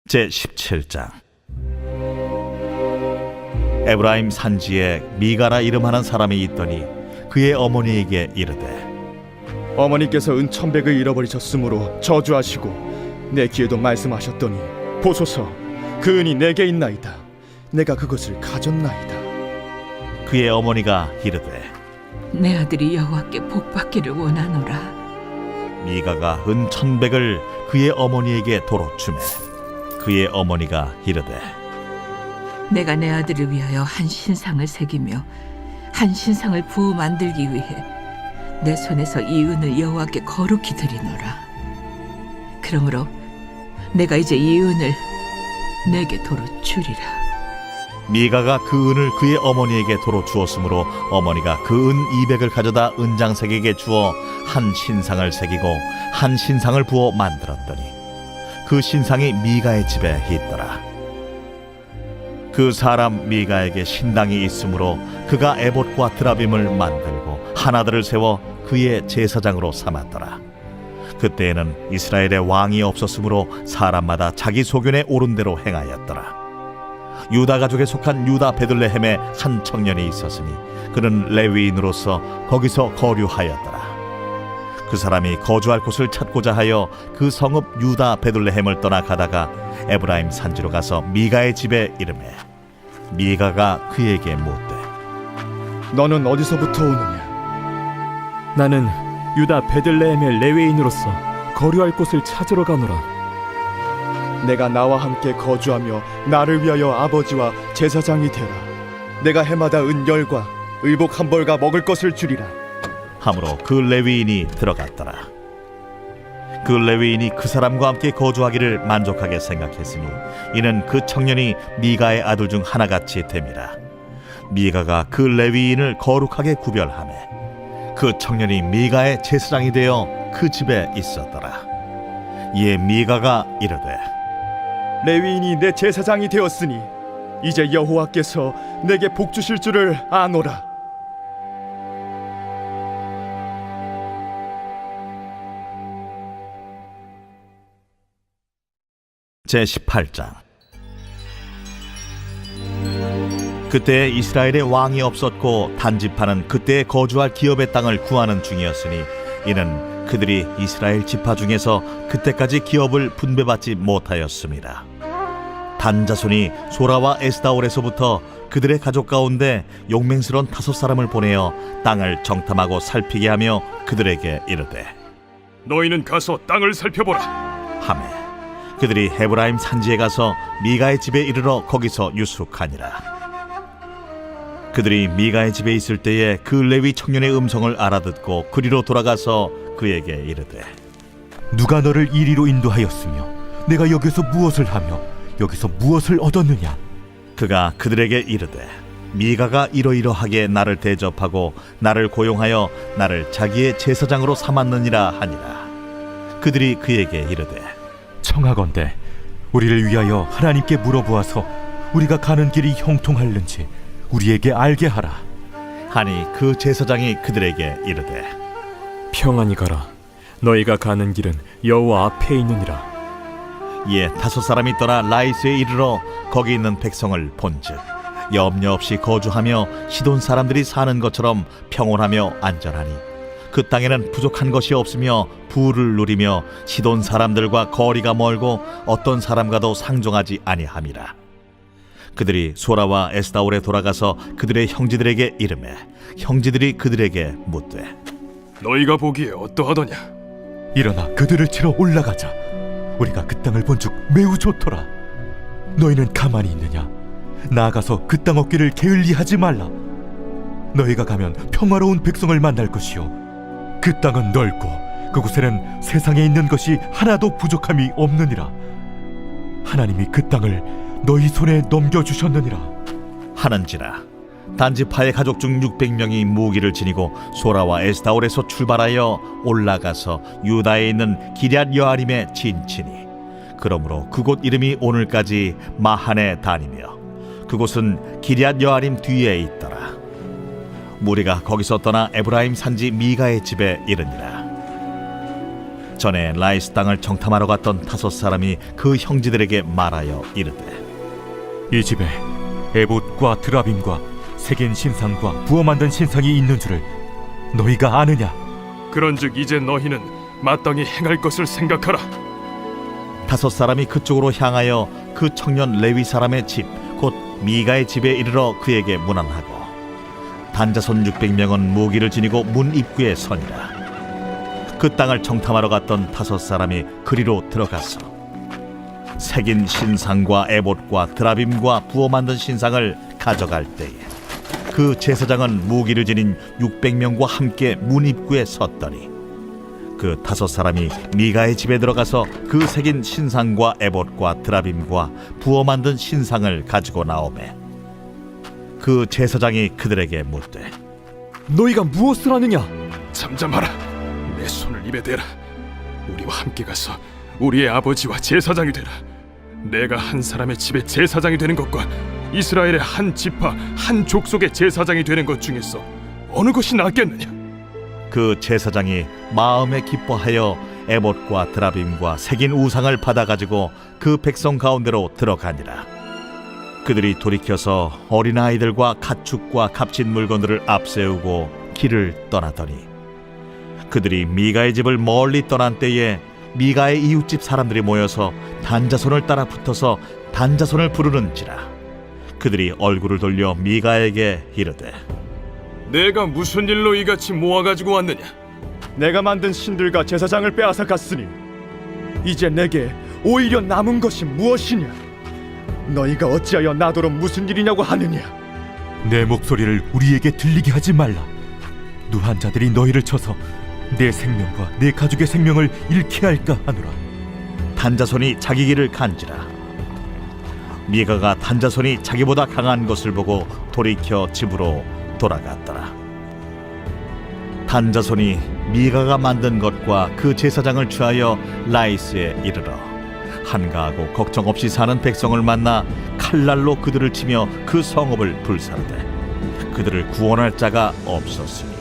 제17장. 에브라임 산지에 미가라 이름하는 사람이 있더니 그의 어머니에게 이르되, 어머니께서 은 1,100을 잃어버리셨으므로 저주하시고 내 귀에도 말씀하셨더니 보소서, 그 은이 내게 있나이다. 내가 그것을 가졌나이다. 그의 어머니가 이르되, 내 아들이 여호와께 복받기를 원하노라. 미가가 은 1,100을 그의 어머니에게 도로 주매 그의 어머니가 이르되, 내가 내 아들을 위하여 한 신상을 새기며 한 신상을 부어 만들기 위해 내 손에서 이 은을 여호와께 거룩히 드리노라. 그러므로 내가 이제 이 은을 내게 도로 주리라. 미가가 그 은을 그의 어머니에게 도로 주었으므로 어머니가 그 은 200을 가져다 은장색에게 주어 한 신상을 새기고 한 신상을 부어 만들었더니 그 신상이 미가의 집에 있더라. 그 사람 미가에게 신당이 있으므로 그가 에봇과 드라빔을 만들고 하나들을 세워 그의 제사장으로 삼았더라. 그때에는 이스라엘에 왕이 없었으므로 사람마다 자기 소견에 옳은 대로 행하였더라. 유다 가족에 속한 유다 베들레헴에 한 청년이 있었으니 그는 레위인으로서 거기서 거류하였더라. 그 사람이 거주할 곳을 찾고자 하여 그 성읍 유다 베들레헴을 떠나 가다가 에브라임 산지로 가서 미가의 집에 이르매 미가가 그에게 묻되, 너는 어디서부터 오느냐? 나는 유다 베들레헴의 레위인으로서 거류할 곳을 찾으러 가노라. 내가 나와 함께 거주하며 나를 위하여 아버지와 제사장이 되라. 내가 해마다 은 10과 의복 1벌과 먹을 것을 주리라. 하므로 그 레위인이 들어갔더라. 그 레위인이 그 사람과 함께 거주하기를 만족하게 생각했으니 이는 그 청년이 미가의 아들 중 하나같이 됨이라. 미가가 그 레위인을 거룩하게 구별하매 그 청년이 미가의 제사장이 되어 그 집에 있었더라. 이에 미가가 이르되, 레위인이 내 제사장이 되었으니 이제 여호와께서 내게 복 주실 줄을 아노라. 제18장. 그때 이스라엘에 왕이 없었고 단지파는 그때 거주할 기업의 땅을 구하는 중이었으니 이는 그들이 이스라엘 지파 중에서 그때까지 기업을 분배받지 못하였습니다. 단 자손이 소라와 에스다올에서부터 그들의 가족 가운데 용맹스러운 5사람을 보내어 땅을 정탐하고 살피게 하며 그들에게 이르되, 너희는 가서 땅을 살펴보라. 하매 그들이 헤브라임 산지에 가서 미가의 집에 이르러 거기서 유숙하니라. 그들이 미가의 집에 있을 때에 그 레위 청년의 음성을 알아듣고 그리로 돌아가서 그에게 이르되, 누가 너를 이리로 인도하였으며 내가 여기서 무엇을 하며 여기서 무엇을 얻었느냐? 그가 그들에게 이르되, 미가가 이러이러하게 나를 대접하고 나를 고용하여 나를 자기의 제사장으로 삼았느니라 하니라. 그들이 그에게 이르되, 청하건대 우리를 위하여 하나님께 물어보아서 우리가 가는 길이 형통할는지 우리에게 알게 하라. 하니 그 제사장이 그들에게 이르되, 평안히 가라. 너희가 가는 길은 여호와 앞에 있느니라. 이에 5사람이 떠나 라이스에 이르러 거기 있는 백성을 본즉 염려 없이 거주하며 시돈 사람들이 사는 것처럼 평온하며 안전하니 그 땅에는 부족한 것이 없으며 부를 누리며 시돈 사람들과 거리가 멀고 어떤 사람과도 상종하지 아니함이라. 그들이 소라와 에스다올에 돌아가서 그들의 형제들에게 이르매 형제들이 그들에게 묻되, 너희가 보기에 어떠하더냐? 일어나 그들을 치러 올라가자. 우리가 그 땅을 본즉 매우 좋더라. 너희는 가만히 있느냐? 나아가서 그 땅 얻기를 게을리하지 말라. 너희가 가면 평화로운 백성을 만날 것이요 그 땅은 넓고 그곳에는 세상에 있는 것이 하나도 부족함이 없느니라. 하나님이 그 땅을 너희 손에 넘겨주셨느니라 하는지라. 단지파의 가족 중 600명이 무기를 지니고 소라와 에스다올에서 출발하여 올라가서 유다에 있는 기럇 여아림에 진치니 그러므로 그곳 이름이 오늘까지 마하네 단이며 그곳은 기럇 여아림 뒤에 있더라. 무리가 거기서 떠나 에브라임 산지 미가의 집에 이르니라. 전에 라이스 땅을 정탐하러 갔던 5사람이 그 형제들에게 말하여 이르되 이 집에 에봇과 드라빔과 색인 신상과 부어 만든 신상이 있는 줄을 너희가 아느냐? 그런즉 이제 너희는 마땅히 행할 것을 생각하라. 5사람이 그쪽으로 향하여 그 청년 레위 사람의 집 곧 미가의 집에 이르러 그에게 문안하고 단자손 600명은 무기를 지니고 문 입구에 서니라. 그 땅을 정탐하러 갔던 5사람이 그리로 들어가서 색인 신상과 에봇과 드라빔과 부어 만든 신상을 가져갈 때에 그 제사장은 무기를 지닌 600명과 함께 문 입구에 섰더니 그 5사람이 미가의 집에 들어가서 그 색인 신상과 에봇과 드라빔과 부어 만든 신상을 가지고 나오매 그 제사장이 그들에게 묻되 너희가 무엇을 하느냐? 잠잠하라. 내 손을 입에 대라. 우리와 함께 가서 우리의 아버지와 제사장이 되라. 내가 한 사람의 집에 제사장이 되는 것과 이스라엘의 한 지파 한 족속의 제사장이 되는 것 중에서 어느 것이 낫겠느냐? 그 제사장이 마음에 기뻐하여 에봇과 드라빔과 색인 우상을 받아가지고 그 백성 가운데로 들어가니라. 그들이 돌이켜서 어린아이들과 가축과 값진 물건들을 앞세우고 길을 떠나더니 그들이 미가의 집을 멀리 떠난 때에 미가의 이웃집 사람들이 모여서 단자손을 따라 붙어서 단자손을 부르는지라. 그들이 얼굴을 돌려 미가에게 이르되 내가 무슨 일로 이같이 모아가지고 왔느냐? 내가 만든 신들과 제사장을 빼앗아 갔으니 이제 내게 오히려 남은 것이 무엇이냐? 너희가 어찌하여 나더러 무슨 일이냐고 하느냐? 내 목소리를 우리에게 들리게 하지 말라. 누한 자들이 너희를 쳐서 내 생명과 내 가족의 생명을 잃게 할까 하노라. 단자손이 자기 길을 간지라. 미가가 단자손이 자기보다 강한 것을 보고 돌이켜 집으로 돌아갔더라. 단자손이 미가가 만든 것과 그 제사장을 취하여 라이스에 이르러 한가하고 걱정 없이 사는 백성을 만나 칼날로 그들을 치며 그 성읍을 불사르되 그들을 구원할 자가 없었으니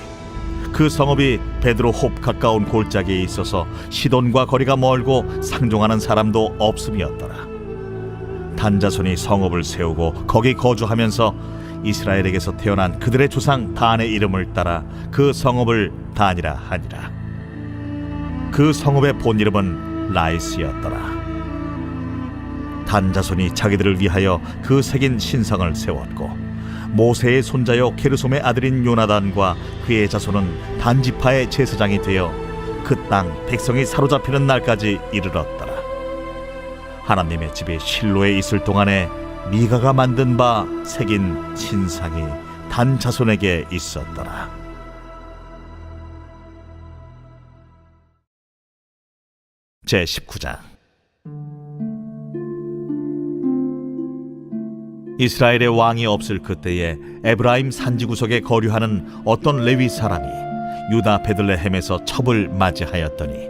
그 성읍이 베드로홉 가까운 골짜기에 있어서 시돈과 거리가 멀고 상종하는 사람도 없음이었더라. 단자손이 성읍을 세우고 거기 거주하면서 이스라엘에게서 태어난 그들의 조상 단의 이름을 따라 그 성읍을 단이라 하니라. 그 성읍의 본 이름은 라이스였더라. 단자손이 자기들을 위하여 그 색인 신상을 세웠고 모세의 손자요 게르솜의 아들인 요나단과 그의 자손은 단지파의 제사장이 되어 그 땅 백성이 사로잡히는 날까지 이르렀더라. 하나님의 집이 실로에 있을 동안에 미가가 만든 바 색인 신상이 단 자손에게 있었더라. 제19장. 이스라엘의 왕이 없을 그때에 에브라임 산지구석에 거류하는 어떤 레위 사람이 유다 베들레헴에서 첩을 맞이하였더니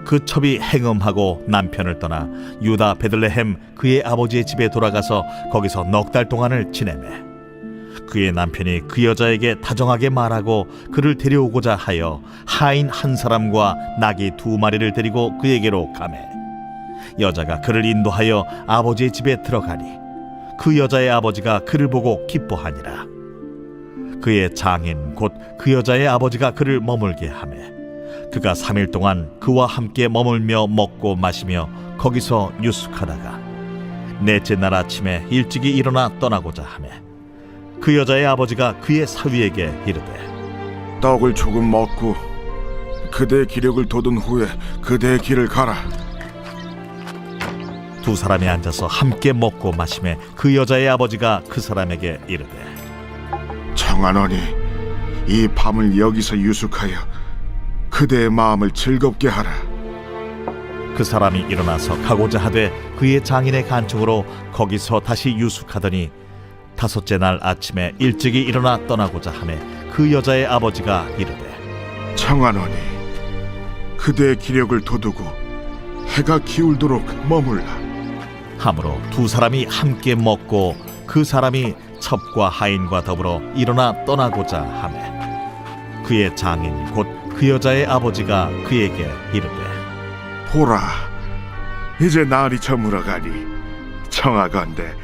그 첩이 행음하고 남편을 떠나 유다 베들레헴 그의 아버지의 집에 돌아가서 거기서 넉 달 동안을 지내매 그의 남편이 그 여자에게 다정하게 말하고 그를 데려오고자 하여 하인 한 사람과 나귀 2마리를 데리고 그에게로 가매 여자가 그를 인도하여 아버지의 집에 들어가니 그 여자의 아버지가 그를 보고 기뻐하니라. 그의 장인 곧 그 여자의 아버지가 그를 머물게 하매 그가 3일 동안 그와 함께 머물며 먹고 마시며 거기서 유숙하다가 넷째 날 아침에 일찍이 일어나 떠나고자 하매 그 여자의 아버지가 그의 사위에게 이르되 떡을 조금 먹고 그대의 기력을 돋운 후에 그대의 길을 가라. 2사람이 앉아서 함께 먹고 마시매 그 여자의 아버지가 그 사람에게 이르되 청하노니 이 밤을 여기서 유숙하여 그대의 마음을 즐겁게 하라. 그 사람이 일어나서 가고자 하되 그의 장인의 간청으로 거기서 다시 유숙하더니 5째 날 아침에 일찍이 일어나 떠나고자 하매 그 여자의 아버지가 이르되 청하노니 그대의 기력을 돋우고 해가 기울도록 머물라. 하므로 2사람이 함께 먹고 그 사람이 첩과 하인과 더불어 일어나 떠나고자 하매 그의 장인 곧 그 여자의 아버지가 그에게 이르되 보라, 이제 날이 저물어가니 청하건대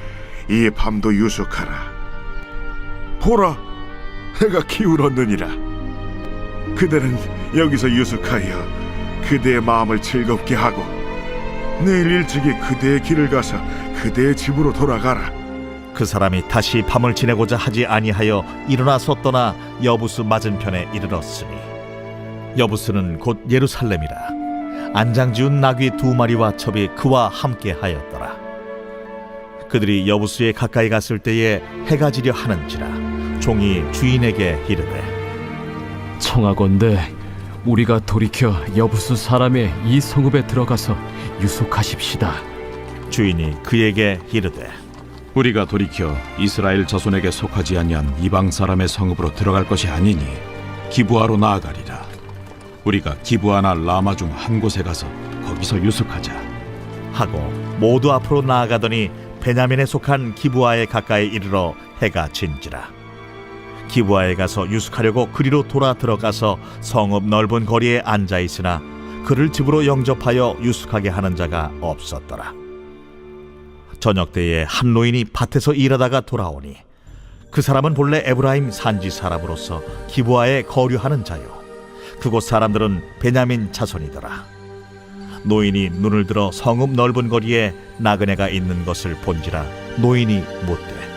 이 밤도 유숙하라. 보라, 해가 기울었느니라. 그대는 여기서 유숙하여 그대의 마음을 즐겁게 하고 내일 일찍이 그대의 길을 가서 그대의 집으로 돌아가라. 그 사람이 다시 밤을 지내고자 하지 아니하여 일어나서 떠나 여부스 맞은편에 이르렀으니 여부스는 곧 예루살렘이라. 안장지운 나귀 2마리와 첩이 그와 함께 하였더라. 그들이 여부스에 가까이 갔을 때에 해가 지려 하는지라 종이 주인에게 이르되 청하건대 우리가 돌이켜 여부수 사람의 이 성읍에 들어가서 유숙하십시다. 주인이 그에게 이르되 우리가 돌이켜 이스라엘 자손에게 속하지 아니한 이방 사람의 성읍으로 들어갈 것이 아니니 기브아로 나아가리라. 우리가 기브아나 라마 중 한 곳에 가서 거기서 유숙하자 하고 모두 앞으로 나아가더니 베냐민에 속한 기브아에 가까이 이르러 해가 진지라. 기브아에 가서 유숙하려고 그리로 돌아 들어가서 성읍 넓은 거리에 앉아 있으나 그를 집으로 영접하여 유숙하게 하는 자가 없었더라. 저녁 때에 한 노인이 밭에서 일하다가 돌아오니 그 사람은 본래 에브라임 산지 사람으로서 기브아에 거류하는 자요 그곳 사람들은 베냐민 자손이더라. 노인이 눈을 들어 성읍 넓은 거리에 나그네가 있는 것을 본지라 노인이 묻되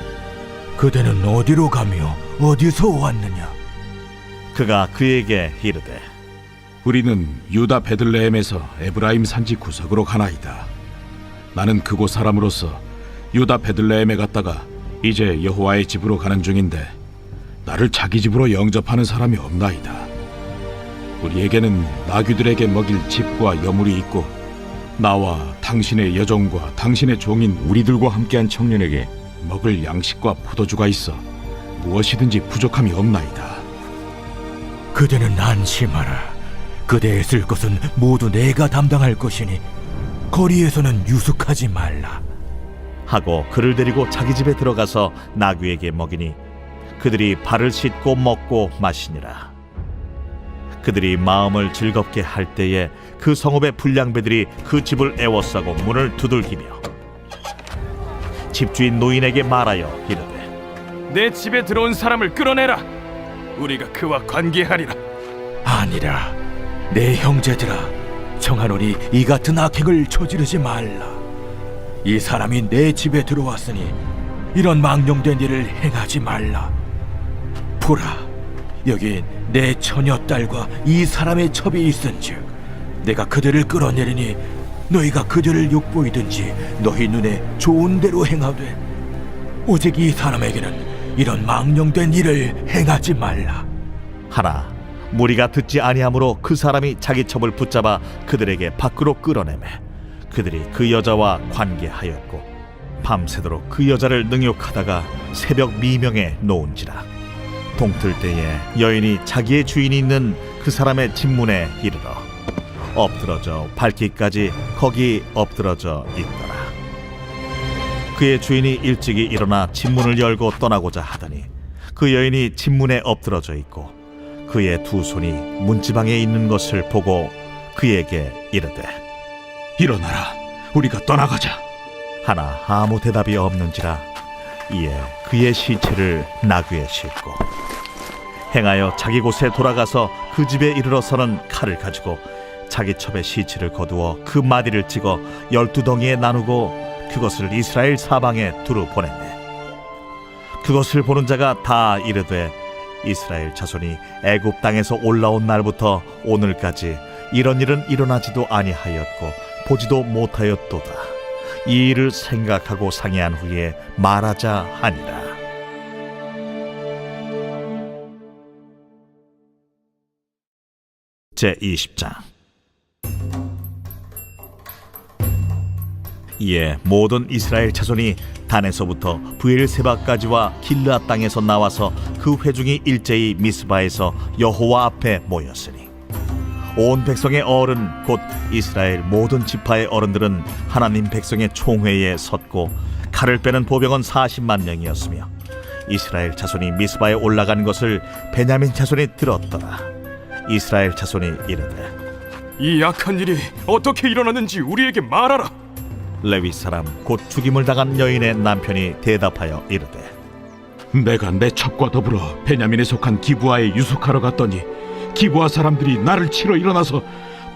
그대는 어디로 가며 어디서 왔느냐? 그가 그에게 이르되 우리는 유다 베들레헴에서 에브라임 산지 구석으로 가나이다. 나는 그곳 사람으로서 유다 베들레헴에 갔다가 이제 여호와의 집으로 가는 중인데 나를 자기 집으로 영접하는 사람이 없나이다. 우리에게는 나귀들에게 먹일 집과 여물이 있고 나와 당신의 여종과 당신의 종인 우리들과 함께한 청년에게 먹을 양식과 포도주가 있어 무엇이든지 부족함이 없나이다. 그대는 안심하라. 그대의 쓸 것은 모두 내가 담당할 것이니 거리에서는 유숙하지 말라. 하고 그를 데리고 자기 집에 들어가서 나귀에게 먹이니 그들이 발을 씻고 먹고 마시니라. 그들이 마음을 즐겁게 할 때에 그 성읍의 불량배들이 그 집을 애워싸고 문을 두들기며 집주인 노인에게 말하여 이르되 내 집에 들어온 사람을 끌어내라. 우리가 그와 관계하리라. 아니라 내 형제들아, 청하노니 이 같은 악행을 저지르지 말라. 이 사람이 내 집에 들어왔으니 이런 망령된 일을 행하지 말라. 보라, 여기 내 처녀딸과 이 사람의 첩이 있은즉 내가 그들을 끌어내리니 너희가 그들을 욕보이든지 너희 눈에 좋은 대로 행하되 오직 이 사람에게는 이런 망령된 일을 행하지 말라. 하나 무리가 듣지 아니하므로 그 사람이 자기 첩을 붙잡아 그들에게 밖으로 끌어내매 그들이 그 여자와 관계하였고 밤새도록 그 여자를 능욕하다가 새벽 미명에 놓은지라. 동틀 때에 여인이 자기의 주인이 있는 그 사람의 집문에 이르러 엎드러져 밟기까지 거기 엎드러져 있더라. 그의 주인이 일찍이 일어나 집문을 열고 떠나고자 하더니 그 여인이 집문에 엎드러져 있고 그의 두 손이 문지방에 있는 것을 보고 그에게 이르되 일어나라. 우리가 떠나가자. 하나 아무 대답이 없는지라. 이에 그의 시체를 나귀에 싣고 행하여 자기 곳에 돌아가서 그 집에 이르러서는 칼을 가지고 자기 첩의 시체를 거두어 그 마디를 찍어 12덩이에 나누고 그것을 이스라엘 사방에 두루 보냈네. 그것을 보는 자가 다 이르되 이스라엘 자손이 애굽 땅에서 올라온 날부터 오늘까지 이런 일은 일어나지도 아니하였고 보지도 못하였도다. 이 일을 생각하고 상의한 후에 말하자 하니라. 제20장. 이에 모든 이스라엘 자손이 단에서부터 브엘세바까지와 길르앗 땅에서 나와서 그 회중이 일제히 미스바에서 여호와 앞에 모였으니 온 백성의 어른 곧 이스라엘 모든 지파의 어른들은 하나님 백성의 총회에 섰고 칼을 빼는 보병은 40만 명이었으며 이스라엘 자손이 미스바에 올라간 것을 베냐민 자손이 들었더라. 이스라엘 자손이 이르되 이 악한 일이 어떻게 일어났는지 우리에게 말하라. 레위 사람 곧 죽임을 당한 여인의 남편이 대답하여 이르되 내가 내 첩과 더불어 베냐민에 속한 기브아에 유숙하러 갔더니 기브아 사람들이 나를 치러 일어나서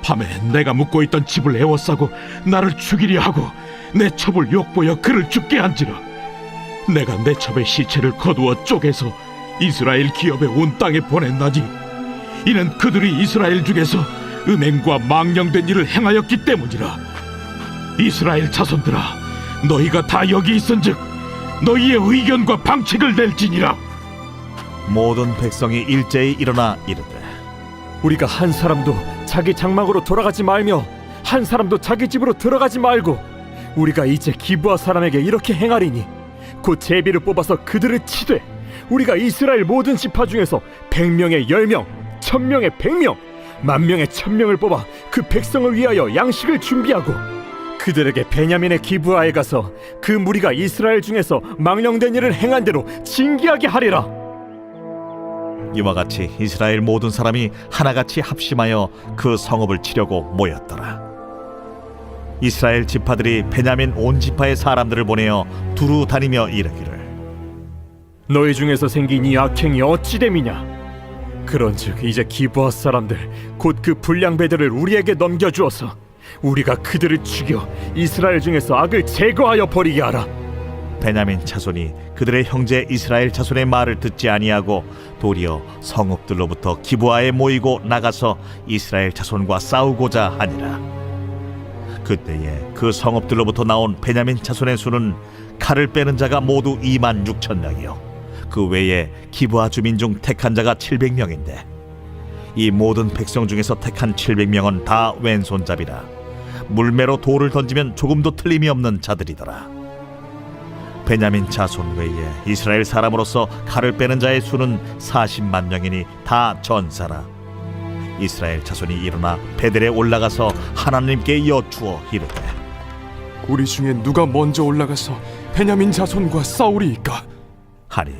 밤에 내가 묵고 있던 집을 에워싸고 나를 죽이려 하고 내 첩을 욕보여 그를 죽게 한지라. 내가 내 첩의 시체를 거두어 쪼개서 이스라엘 기업의 온 땅에 보냈나니 이는 그들이 이스라엘 중에서 음행과 망령된 일을 행하였기 때문이라. 이스라엘 자손들아, 너희가 다 여기 있은즉 너희의 의견과 방책을 낼지니라. 모든 백성이 일제히 일어나 이르되 우리가 한 사람도 자기 장막으로 돌아가지 말며 한 사람도 자기 집으로 들어가지 말고 우리가 이제 기브아 사람에게 이렇게 행하리니 곧 제비를 뽑아서 그들을 치되 우리가 이스라엘 모든 지파 중에서 100명에 10명, 1000명에 100명, 10,000명에 1000명을 뽑아 그 백성을 위하여 양식을 준비하고 그들에게 베냐민의 기브아에 가서 그 무리가 이스라엘 중에서 망령된 일을 행한 대로 징계하게 하리라. 이와 같이 이스라엘 모든 사람이 하나같이 합심하여 그 성읍을 치려고 모였더라. 이스라엘 지파들이 베냐민 온 지파의 사람들을 보내어 두루 다니며 이르기를 너희 중에서 생긴 이 악행이 어찌 됨이냐? 그런즉 이제 기브아 사람들 곧 그 불량배들을 우리에게 넘겨주어서 우리가 그들을 죽여 이스라엘 중에서 악을 제거하여 버리게 하라. 베냐민 자손이 그들의 형제 이스라엘 자손의 말을 듣지 아니하고 도리어 성읍들로부터 기브아에 모이고 나가서 이스라엘 자손과 싸우고자 하니라. 그때에 그 성읍들로부터 나온 베냐민 자손의 수는 칼을 빼는 자가 모두 26,000명이요 그 외에 기브아 주민 중 택한 자가 700명인데 이 모든 백성 중에서 택한 700명은 다 왼손잡이라 물매로 돌을 던지면 조금도 틀림이 없는 자들이더라. 베냐민 자손 외에 이스라엘 사람으로서 칼을 빼는 자의 수는 40만 명이니 다 전사라. 이스라엘 자손이 일어나 베델에 올라가서 하나님께 여쭈어 이르되 우리 중에 누가 먼저 올라가서 베냐민 자손과 싸우리이까? 하니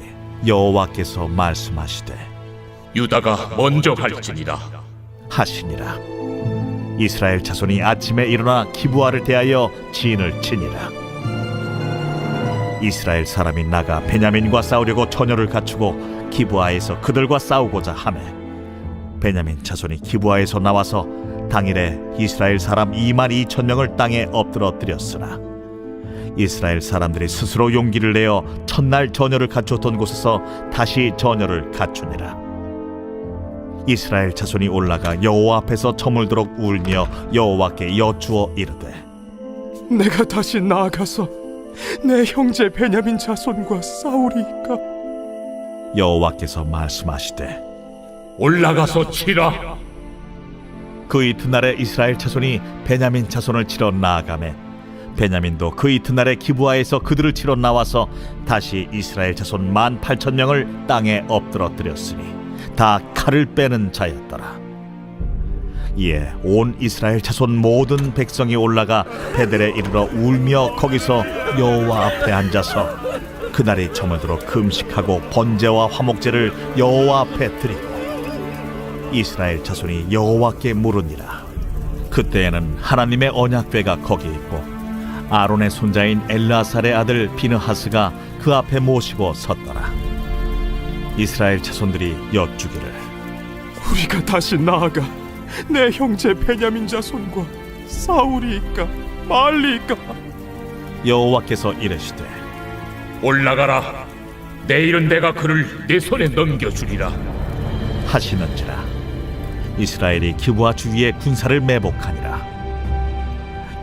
여호와께서 말씀하시되 유다가 먼저 갈지니라. 하시니라. 이스라엘 자손이 아침에 일어나 기브아를 대하여 진을 치니라. 이스라엘 사람이 나가 베냐민과 싸우려고 전열을 갖추고 기브아에서 그들과 싸우고자 하매 베냐민 자손이 기브아에서 나와서 당일에 이스라엘 사람 22,000명을 땅에 엎드러뜨렸으나 이스라엘 사람들이 스스로 용기를 내어 첫날 전열을 갖추었던 곳에서 다시 전열을 갖추니라. 이스라엘 자손이 올라가 여호와 앞에서 저물도록 울며 여호와께 여쭈어 이르되 내가 다시 나아가서 내 형제 베냐민 자손과 싸우리이까? 여호와께서 말씀하시되 올라가서 치라. 그 이튿날에 이스라엘 자손이 베냐민 자손을 치러 나아가매 베냐민도 그 이튿날에 기브아에서 그들을 치러 나와서 다시 이스라엘 자손 18,000명을 땅에 엎드러뜨렸으니 다 칼을 빼는 자였더라. 이에 온 이스라엘 자손 모든 백성이 올라가 베델에 이르러 울며 거기서 여호와 앞에 앉아서 그날이 저물도록 금식하고 번제와 화목제를 여호와 앞에 드리고 이스라엘 자손이 여호와께 물으니라. 그때에는 하나님의 언약궤가 거기 있고 아론의 손자인 엘라살의 아들 비느하스가 그 앞에 모시고 섰더라. 이스라엘 자손들이 여쭈기를 우리가 다시 나아가 내 형제 베냐민 자손과 싸우리이까 말리이까? 여호와께서 이르시되 올라가라. 내일은 내가 그를 내 손에 넘겨주리라. 하시는지라. 이스라엘이 기브아 주위에 군사를 매복하니라.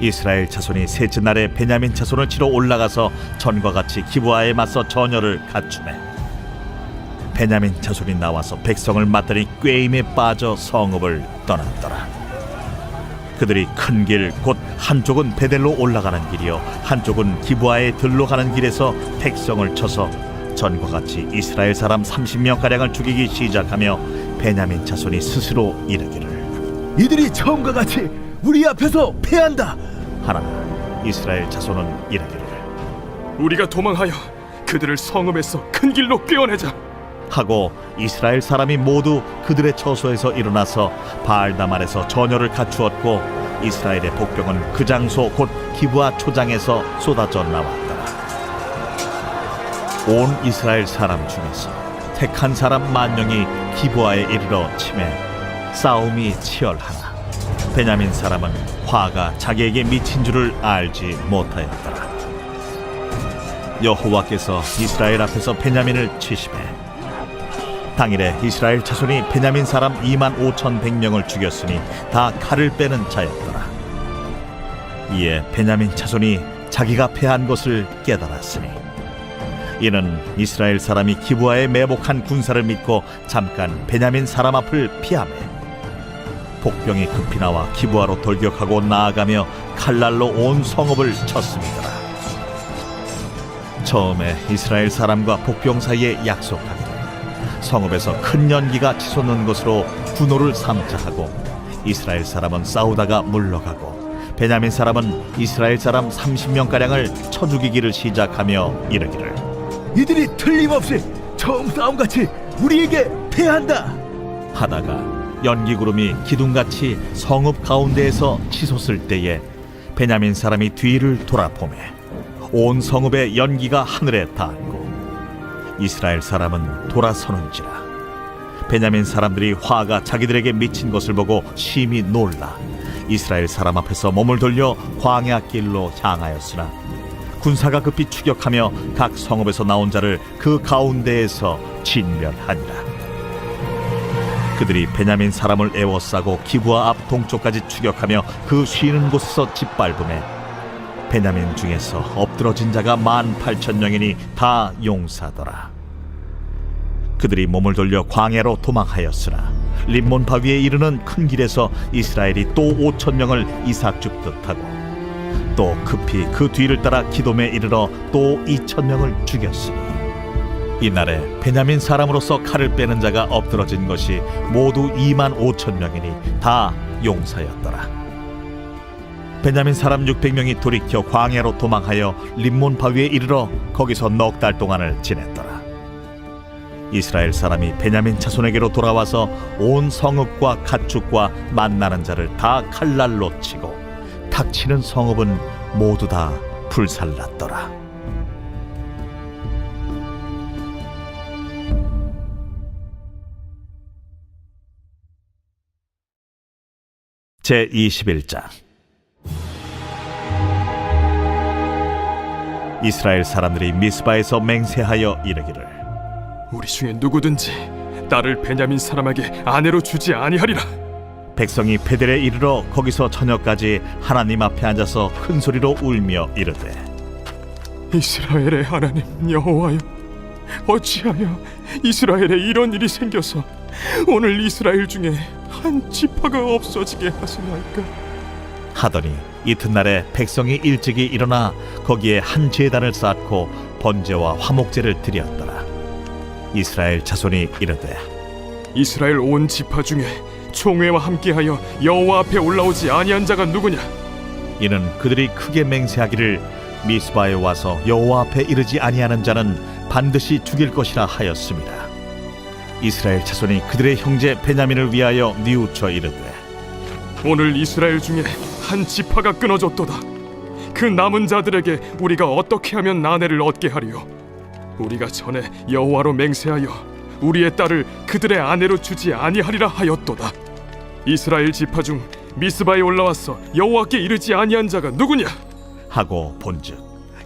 이스라엘 자손이 셋째 날에 베냐민 자손을 치러 올라가서 전과 같이 기브아에 맞서 전열을 갖추매 베냐민 자손이 나와서 백성을 맞더니 꾀임에 빠져 성읍을 떠났더라. 그들이 큰 길 곧 한쪽은 베델로 올라가는 길이요 한쪽은 기브아에 들로 가는 길에서 백성을 쳐서 전과 같이 이스라엘 사람 30명가량을 죽이기 시작하며 베냐민 자손이 스스로 이르기를 이들이 처음과 같이 우리 앞에서 패한다 하나 이스라엘 자손은 이르기를 우리가 도망하여 그들을 성읍에서 큰 길로 꿰어내자. 하고 이스라엘 사람이 모두 그들의 처소에서 일어나서 바알다말에서 전열을 갖추었고 이스라엘의 복병은 그 장소 곧 기브아 초장에서 쏟아져 나왔더라. 온 이스라엘 사람 중에서 택한 사람 10,000명이 기브아에 이르러 치매 싸움이 치열하나 베냐민 사람은 화가 자기에게 미친 줄을 알지 못하였더라. 여호와께서 이스라엘 앞에서 베냐민을 치시매 당일에 이스라엘 자손이 베냐민 사람 25,100명을 죽였으니 다 칼을 빼는 자였더라. 이에 베냐민 자손이 자기가 패한 것을 깨달았으니 이는 이스라엘 사람이 기브아에 매복한 군사를 믿고 잠깐 베냐민 사람 앞을 피하매 복병이 급히 나와 기브아로 돌격하고 나아가며 칼날로 온 성읍을 쳤음이더라. 처음에 이스라엘 사람과 복병 사이에 약속하기를 성읍에서 큰 연기가 치솟는 것으로 분노를 삼자 하고 이스라엘 사람은 싸우다가 물러가고 베냐민 사람은 이스라엘 사람 30명가량을 쳐 죽이기를 시작하며 이르기를 이들이 틀림없이 처음 싸움같이 우리에게 패한다 하다가 연기구름이 기둥같이 성읍 가운데에서 치솟을 때에 베냐민 사람이 뒤를 돌아보매 온 성읍의 연기가 하늘에 닿았고 이스라엘 사람은 돌아서는지라. 베냐민 사람들이 화가 자기들에게 미친 것을 보고 심히 놀라 이스라엘 사람 앞에서 몸을 돌려 광야 길로 향하였으나 군사가 급히 추격하며 각 성읍에서 나온 자를 그 가운데에서 진멸하니라. 그들이 베냐민 사람을 에워싸고 기브아 앞 동쪽까지 추격하며 그 쉬는 곳에서 짓밟음에 베냐민 중에서 엎드러진 자가 18,000명이니 다 용사더라. 그들이 몸을 돌려 광야로 도망하였으나 림몬 바위에 이르는 큰 길에서 이스라엘이 또 5,000명을 이삭줍듯 하고 또 급히 그 뒤를 따라 기돔에 이르러 또 2,000명을 죽였으니 이날에 베냐민 사람으로서 칼을 빼는 자가 엎드러진 것이 모두 25,000명이니 다 용사였더라. 베냐민 사람 600명이 돌이켜 광야로 도망하여 림몬 바위에 이르러 거기서 넉 달 동안을 지냈더라. 이스라엘 사람이 베냐민 자손에게로 돌아와서 온 성읍과 가축과 만나는 자를 다 칼날로 치고 닥치는 성읍은 모두 다 불살랐더라. 제21장 이스라엘 사람들이 미스바에서 맹세하여 이르기를 우리 중에 누구든지 딸을 베냐민 사람에게 아내로 주지 아니하리라. 백성이 베델에 이르러 거기서 저녁까지 하나님 앞에 앉아서 큰 소리로 울며 이르되 이스라엘의 하나님 여호와여, 어찌하여 이스라엘에 이런 일이 생겨서 오늘 이스라엘 중에 한 지파가 없어지게 하시나이까? 하더니 이튿날에 백성이 일찍이 일어나 거기에 한 제단을 쌓고 번제와 화목제를 드렸더라. 이스라엘 자손이 이르되 이스라엘 온 지파 중에 총회와 함께하여 여호와 앞에 올라오지 아니한 자가 누구냐? 이는 그들이 크게 맹세하기를 미스바에 와서 여호와 앞에 이르지 아니하는 자는 반드시 죽일 것이라 하였습니다. 이스라엘 자손이 그들의 형제 베냐민을 위하여 뉘우쳐 이르되 오늘 이스라엘 중에 한 지파가 끊어졌도다. 그 남은 자들에게 우리가 어떻게 하면 아내를 얻게 하리요? 우리가 전에 여호와로 맹세하여 우리의 딸을 그들의 아내로 주지 아니하리라 하였도다. 이스라엘 지파 중 미스바에 올라와서 여호와께 이르지 아니한 자가 누구냐? 하고 본즉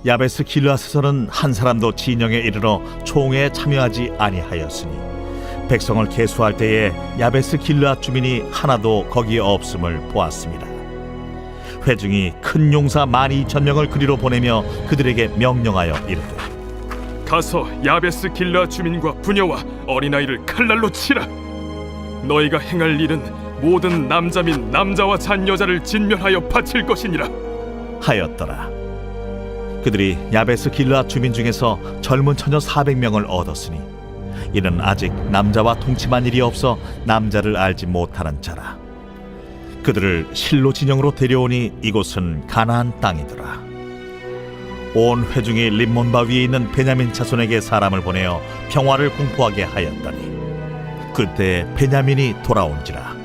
야베스 길르앗에서는 한 사람도 진영에 이르러 총회에 참여하지 아니하였으니 백성을 계수할 때에 야베스 길르앗 주민이 하나도 거기에 없음을 보았습니다. 회중이 큰 용사 12,000명을 그리로 보내며 그들에게 명령하여 이르되 가서 야베스 길르앗 주민과 부녀와 어린아이를 칼날로 치라. 너희가 행할 일은 모든 남자 및 남자와 잔 여자를 진멸하여 바칠 것이니라 하였더라. 그들이 야베스 길르앗 주민 중에서 젊은 처녀 400명을 얻었으니 이는 아직 남자와 동침한 일이 없어 남자를 알지 못하는 자라. 그들을 실로 진영으로 데려오니 이곳은 가나안 땅이더라. 온 회중이 림몬바 위에 있는 베냐민 자손에게 사람을 보내어 평화를 공포하게 하였더니 그때 베냐민이 돌아온지라.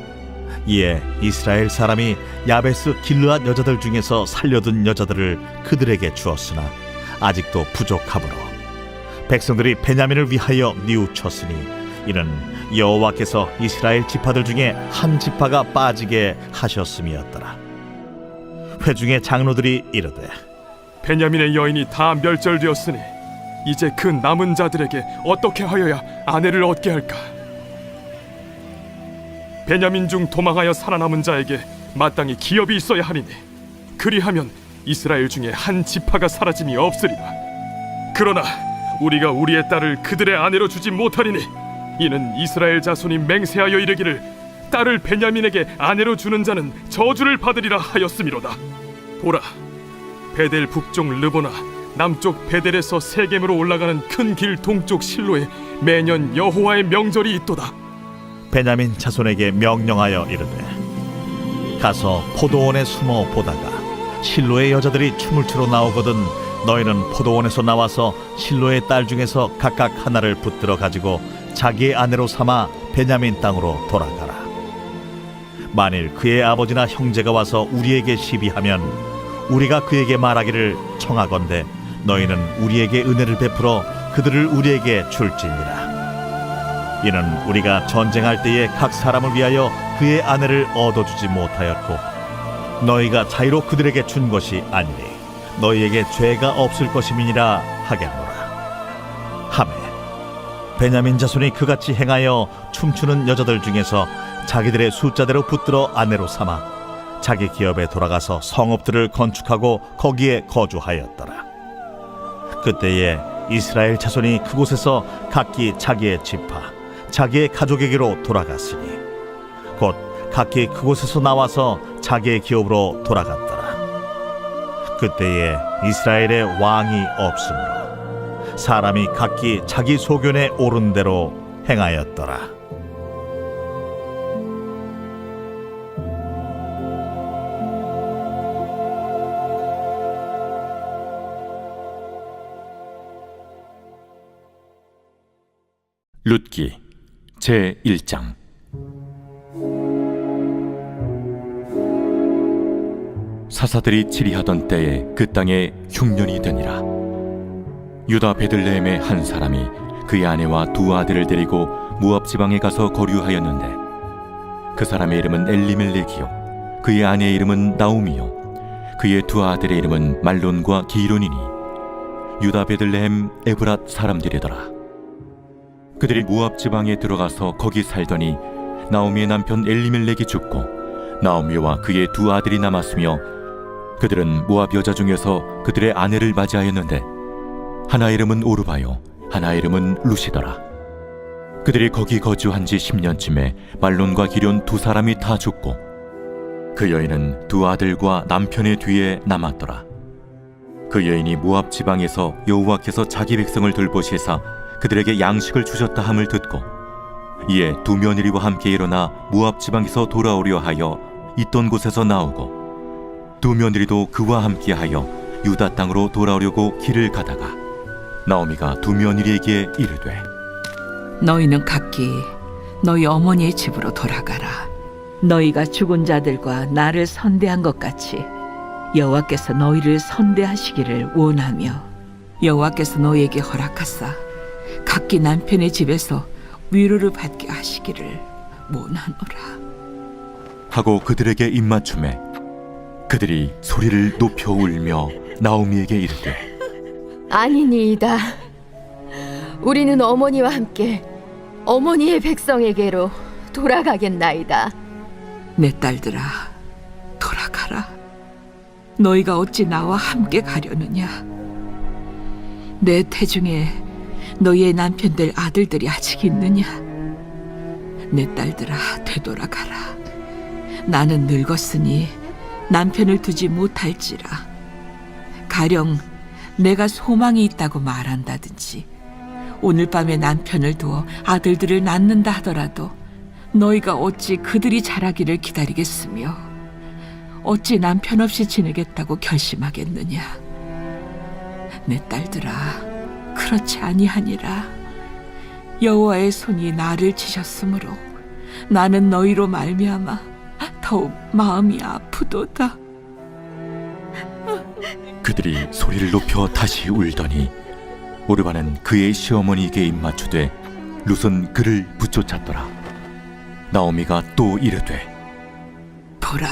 이에 이스라엘 사람이 야베스 길르앗 여자들 중에서 살려둔 여자들을 그들에게 주었으나 아직도 부족하므로 백성들이 베냐민을 위하여 뉘우쳤으니 이는 여호와께서 이스라엘 지파들 중에 한 지파가 빠지게 하셨음이었더라. 회중의 장로들이 이르되 베냐민의 여인이 다 멸절되었으니 이제 그 남은 자들에게 어떻게 하여야 아내를 얻게 할까? 베냐민 중 도망하여 살아남은 자에게 마땅히 기업이 있어야 하리니 그리하면 이스라엘 중에 한 지파가 사라짐이 없으리라. 그러나 우리가 우리의 딸을 그들의 아내로 주지 못하리니 이는 이스라엘 자손이 맹세하여 이르기를 딸을 베냐민에게 아내로 주는 자는 저주를 받으리라 하였음이로다. 보라, 베델 북쪽 르보나 남쪽 베델에서 세겜으로 올라가는 큰 길 동쪽 실로에 매년 여호와의 명절이 있도다. 베냐민 자손에게 명령하여 이르되 가서 포도원에 숨어 보다가 실로의 여자들이 춤을 추러 나오거든 너희는 포도원에서 나와서 실로의 딸 중에서 각각 하나를 붙들어 가지고 자기의 아내로 삼아 베냐민 땅으로 돌아가라. 만일 그의 아버지나 형제가 와서 우리에게 시비하면 우리가 그에게 말하기를 청하건대 너희는 우리에게 은혜를 베풀어 그들을 우리에게 줄지니라. 이는 우리가 전쟁할 때에 각 사람을 위하여 그의 아내를 얻어주지 못하였고 너희가 자유로 그들에게 준 것이 아니니 너희에게 죄가 없을 것임이니라 하겠노라. 하매 베냐민 자손이 그같이 행하여 춤추는 여자들 중에서 자기들의 숫자대로 붙들어 아내로 삼아 자기 기업에 돌아가서 성읍들을 건축하고 거기에 거주하였더라. 그때에 이스라엘 자손이 그곳에서 각기 자기의 지파 자기의 가족에게로 돌아갔으니 곧 각기 그곳에서 나와서 자기의 기업으로 돌아갔더라. 그때에 이스라엘에 왕이 없으므로 사람이 각기 자기 소견에 옳은 대로 행하였더라. 룻기 제1장. 사사들이 치리하던 때에 그 땅에 흉년이 되니라. 유다 베들레헴의 한 사람이 그의 아내와 두 아들을 데리고 모압 지방에 가서 거류하였는데 그 사람의 이름은 엘리멜렉이요 그의 아내의 이름은 나오미요 그의 두 아들의 이름은 말론과 기론이니 유다 베들레헴 에브랏 사람들이더라. 그들이 모압 지방에 들어가서 거기 살더니 나오미의 남편 엘리멜렉이 죽고 나오미와 그의 두 아들이 남았으며 그들은 모압 여자 중에서 그들의 아내를 맞이하였는데 하나 이름은 오르바요 하나 이름은 루시더라. 그들이 거기 거주한 지 10년쯤에 말론과 기론 두 사람이 다 죽고 그 여인은 두 아들과 남편의 뒤에 남았더라. 그 여인이 모압 지방에서 여호와께서 자기 백성을 돌보시사 그들에게 양식을 주셨다 함을 듣고 이에 두 며느리와 함께 일어나 모압 지방에서 돌아오려 하여 있던 곳에서 나오고 두 며느리도 그와 함께하여 유다 땅으로 돌아오려고 길을 가다가 나오미가 두 며느리에게 이르되 너희는 각기 너희 어머니의 집으로 돌아가라. 너희가 죽은 자들과 나를 선대한 것 같이 여호와께서 너희를 선대하시기를 원하며 여호와께서 너희에게 허락하사 각기 남편의 집에서 위로를 받게 하시기를 원하노라. 하고 그들에게 입맞춤에 그들이 소리를 높여 울며 나오미에게 이르되 아니니이다. 우리는 어머니와 함께 어머니의 백성에게로 돌아가겠나이다. 내 딸들아, 돌아가라. 너희가 어찌 나와 함께 가려느냐? 내 태중에 너희의 남편들 아들들이 아직 있느냐? 내 딸들아, 되돌아가라. 나는 늙었으니 남편을 두지 못할지라. 가령 내가 소망이 있다고 말한다든지 오늘 밤에 남편을 두어 아들들을 낳는다 하더라도 너희가 어찌 그들이 자라기를 기다리겠으며 어찌 남편 없이 지내겠다고 결심하겠느냐? 내 딸들아, 그렇지 아니하니라. 여호와의 손이 나를 치셨으므로 나는 너희로 말미암아 더욱 마음이 아프도다. 그들이 소리를 높여 다시 울더니 오르바는 그의 시어머니에게 입맞추되 룻은 그를 붙쫓았더라. 나오미가 또 이르되 보라,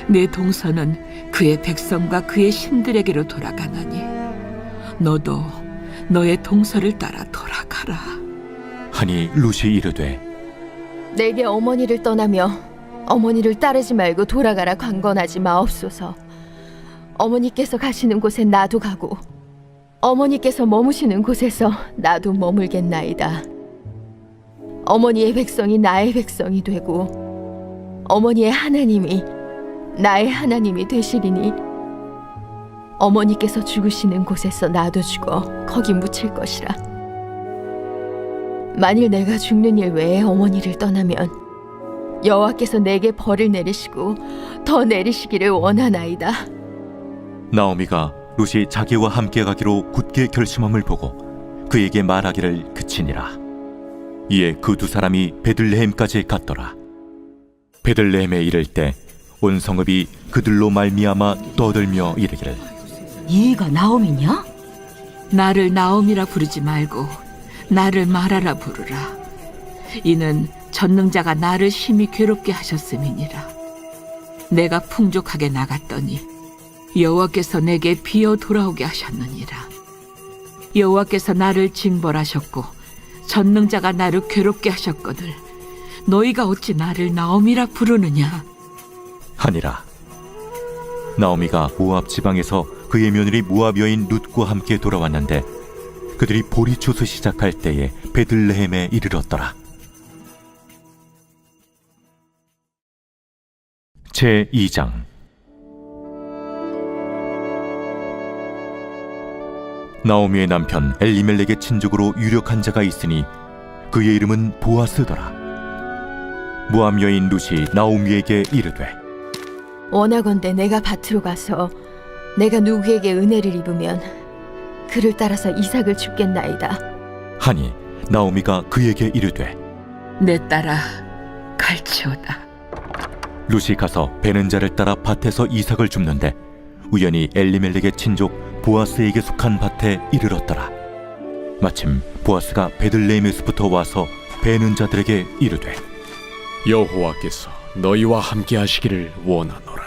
내 동서는 그의 백성과 그의 신들에게로 돌아가나니 너도 너의 동서를 따라 돌아가라. 하니 룻이 이르되 내게 어머니를 떠나며 어머니를 따르지 말고 돌아가라 강건하지 마옵소서. 어머니께서 가시는 곳에 나도 가고 어머니께서 머무시는 곳에서 나도 머물겠나이다. 어머니의 백성이 나의 백성이 되고 어머니의 하나님이 나의 하나님이 되시리니 어머니께서 죽으시는 곳에서 나도 죽어 거기 묻힐 것이라. 만일 내가 죽는 일 외에 어머니를 떠나면 여호와께서 내게 벌을 내리시고 더 내리시기를 원하나이다. 나오미가 룻이 자기와 함께 가기로 굳게 결심함을 보고 그에게 말하기를 그치니라. 이에 그 두 사람이 베들레헴까지 갔더라. 베들레헴에 이를 때 온 성읍이 그들로 말미암아 떠들며 이르기를 얘가 나오미냐? 나를 나옴이라 부르지 말고 나를 마라라 부르라. 이는 전능자가 나를 심히 괴롭게 하셨음이니라. 내가 풍족하게 나갔더니 여호와께서 내게 비어 돌아오게 하셨느니라. 여호와께서 나를 징벌하셨고 전능자가 나를 괴롭게 하셨거늘 너희가 어찌 나를 나옴이라 부르느냐? 하니라. 나오미가 모압 지방에서 그의 며느리 모압 여인 룻과 함께 돌아왔는데 그들이 보리추수 시작할 때에 베들레헴에 이르렀더라. 제2장. 나오미의 남편 엘리멜렉의 친족으로 유력한 자가 있으니 그의 이름은 보아스더라. 모압 여인 룻이 나오미에게 이르되 원하건대 내가 밭으로 가서 내가 누구에게 은혜를 입으면 그를 따라서 이삭을 줍겠나이다. 하니 나오미가 그에게 이르되 내 딸아, 갈치오다. 룻이 가서 베는 자를 따라 밭에서 이삭을 줍는데 우연히 엘리멜렉의 친족 보아스에게 속한 밭에 이르렀더라. 마침 보아스가 베들레헴에서부터 와서 베는 자들에게 이르되 여호와께서 너희와 함께 하시기를 원하노라.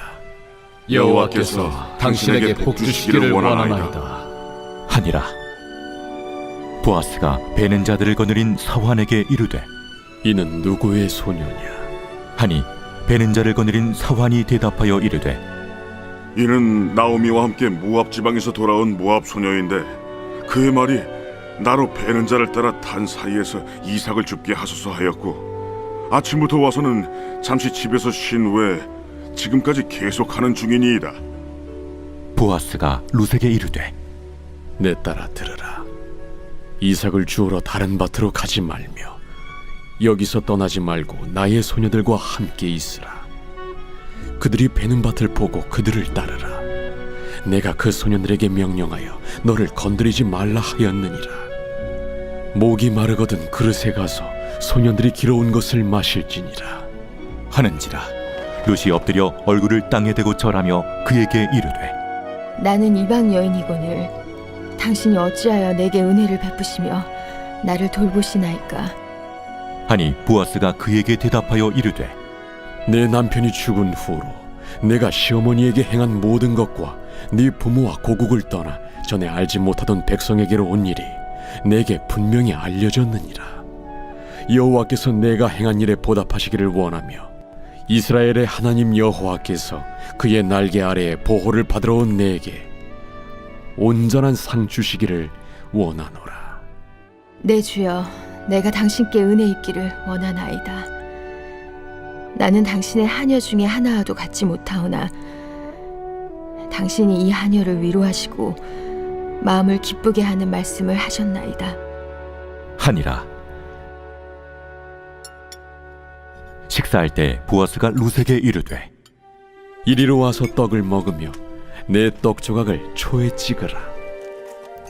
여호와께서 당신에게 복 주시기를 원하나이다. 하니라. 보아스가 베는 자들을 거느린 사환에게 이르되 이는 누구의 소녀냐? 하니 베는 자를 거느린 사환이 대답하여 이르되 이는 나오미와 함께 모압 지방에서 돌아온 모압 소녀인데 그의 말이 나로 베는 자를 따라 단 사이에서 이삭을 줍게 하소서 하였고 아침부터 와서는 잠시 집에서 쉰 후에 지금까지 계속하는 중이니이다. 보아스가 룻에게 이르되 내 딸아 들으라. 이삭을 주우러 다른 밭으로 가지 말며 여기서 떠나지 말고 나의 소녀들과 함께 있으라. 그들이 베는 밭을 보고 그들을 따르라. 내가 그 소년들에게 명령하여 너를 건드리지 말라 하였느니라. 목이 마르거든 그릇에 가서 소년들이 길어온 것을 마실지니라. 하는지라. 룻이 엎드려 얼굴을 땅에 대고 절하며 그에게 이르되 나는 이방 여인이거늘 당신이 어찌하여 내게 은혜를 베푸시며 나를 돌보시나이까. 하니 보아스가 그에게 대답하여 이르되 내 남편이 죽은 후로 내가 시어머니에게 행한 모든 것과 네 부모와 고국을 떠나 전에 알지 못하던 백성에게로 온 일이 내게 분명히 알려졌느니라. 여호와께서 내가 행한 일에 보답하시기를 원하며 이스라엘의 하나님 여호와께서 그의 날개 아래에 보호를 받으러 온 내게 온전한 상 주시기를 원하노라. 내 주여, 내가 당신께 은혜 입기를 원하나이다. 나는 당신의 하녀 중에 하나와도 같지 못하오나 당신이 이 하녀를 위로하시고 마음을 기쁘게 하는 말씀을 하셨나이다. 하니라. 식사할 때 보아스가 룻에게 이르되 이리로 와서 떡을 먹으며 내 떡 조각을 초에 찍으라.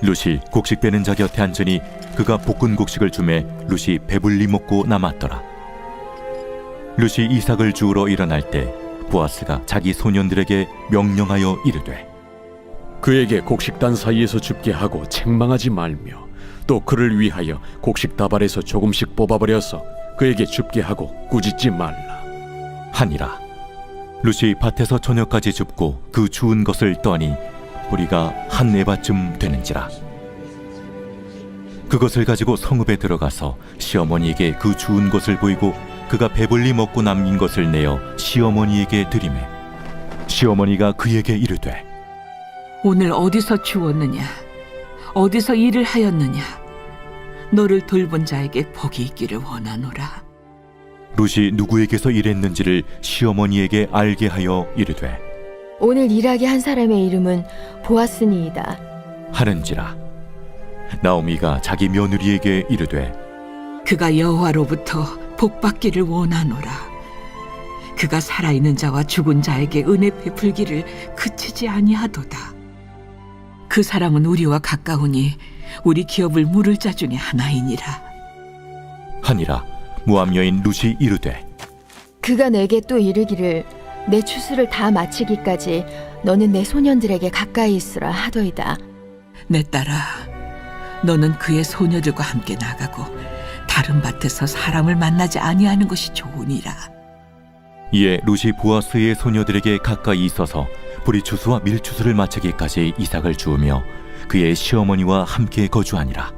룻이 곡식 빼는 자 곁에 앉으니 그가 볶은 곡식을 주매 룻이 배불리 먹고 남았더라. 룻이 이삭을 주우러 일어날 때 보아스가 자기 소년들에게 명령하여 이르되 그에게 곡식단 사이에서 줍게 하고 책망하지 말며 또 그를 위하여 곡식 다발에서 조금씩 뽑아버려서 그에게 줍게 하고 꾸짖지 말라 하니라. 룻이 밭에서 저녁까지 줍고 그 주운 것을 떠니 뿌리가 한 에바쯤 되는지라. 그것을 가지고 성읍에 들어가서 시어머니에게 그 주운 것을 보이고 그가 배불리 먹고 남긴 것을 내어 시어머니에게 드리매 시어머니가 그에게 이르되 오늘 어디서 주웠느냐? 어디서 일을 하였느냐? 너를 돌본 자에게 복이 있기를 원하노라. 룻이 누구에게서 일했는지를 시어머니에게 알게 하여 이르되 오늘 일하게 한 사람의 이름은 보아스니이다. 하는지라. 나오미가 자기 며느리에게 이르되 그가 여호와로부터 복받기를 원하노라. 그가 살아있는 자와 죽은 자에게 은혜 베풀기를 그치지 아니하도다. 그 사람은 우리와 가까우니 우리 기업을 물을 자 중에 하나이니라. 하니라. 모압 여인 룻이 이르되 그가 내게 또 이르기를 내 추수를 다 마치기까지 너는 내 소년들에게 가까이 있으라 하더이다. 내 딸아, 너는 그의 소녀들과 함께 나가고 다른 밭에서 사람을 만나지 아니하는 것이 좋으니라. 이에 룻이 보아스의 소녀들에게 가까이 있어서 보리추수와 밀추수를 마치기까지 이삭을 주우며 그의 시어머니와 함께 거주하니라.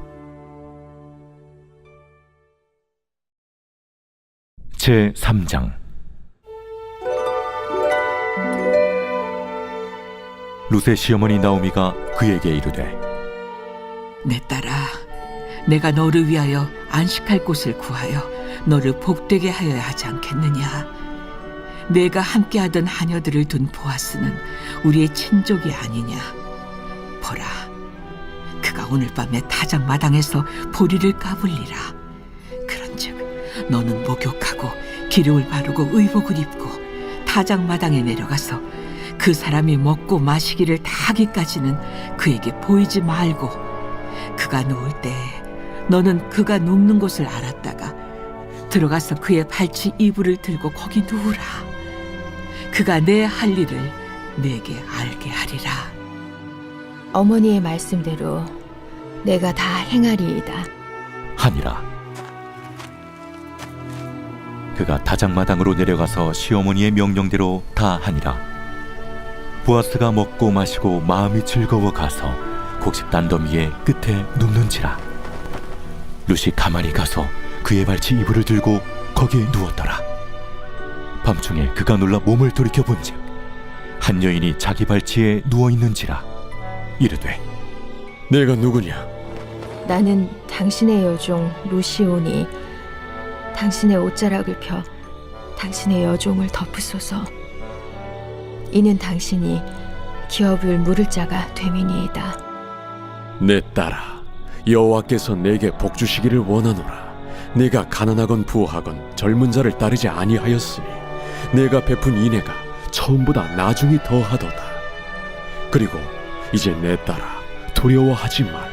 제3장. 룻의 시어머니 나오미가 그에게 이르되 내 딸아, 내가 너를 위하여 안식할 곳을 구하여 너를 복되게 하여야 하지 않겠느냐? 내가 함께하던 하녀들을 둔 보아스는 우리의 친족이 아니냐? 보라, 그가 오늘 밤에 타작마당에서 보리를 까불리라. 그런즉 너는 목욕하고 기름을 바르고 의복을 입고 타작마당에 내려가서 그 사람이 먹고 마시기를 다 하기까지는 그에게 보이지 말고 그가 누울 때 너는 그가 눕는 곳을 알았다가 들어가서 그의 발치 이불을 들고 거기 누우라. 그가 내 할 일을 내게 알게 하리라. 어머니의 말씀대로 내가 다 행하리이다. 하니라. 그가 다장마당으로 내려가서 시어머니의 명령대로 다 하니라. 보아스가 먹고 마시고 마음이 즐거워 가서 곡식 단더미의 끝에 눕는지라. 룻이 가만히 가서 그의 발치 이불을 들고 거기에 누웠더라. 밤중에 그가 놀라 몸을 돌이켜 본즉 한 여인이 자기 발치에 누워 있는지라. 이르되 내가 누구냐? 나는 당신의 여종 루시오니 당신의 옷자락을 펴 당신의 여종을 덮으소서. 이는 당신이 기업을 물을 자가 됨이니이다. 내 딸아, 여호와께서 내게 복 주시기를 원하노라. 내가 가난하건 부하건 젊은 자를 따르지 아니하였으니 내가 베푼 인애가 처음보다 나중이 더하도다. 그리고 이제 내 딸아, 두려워하지 말라.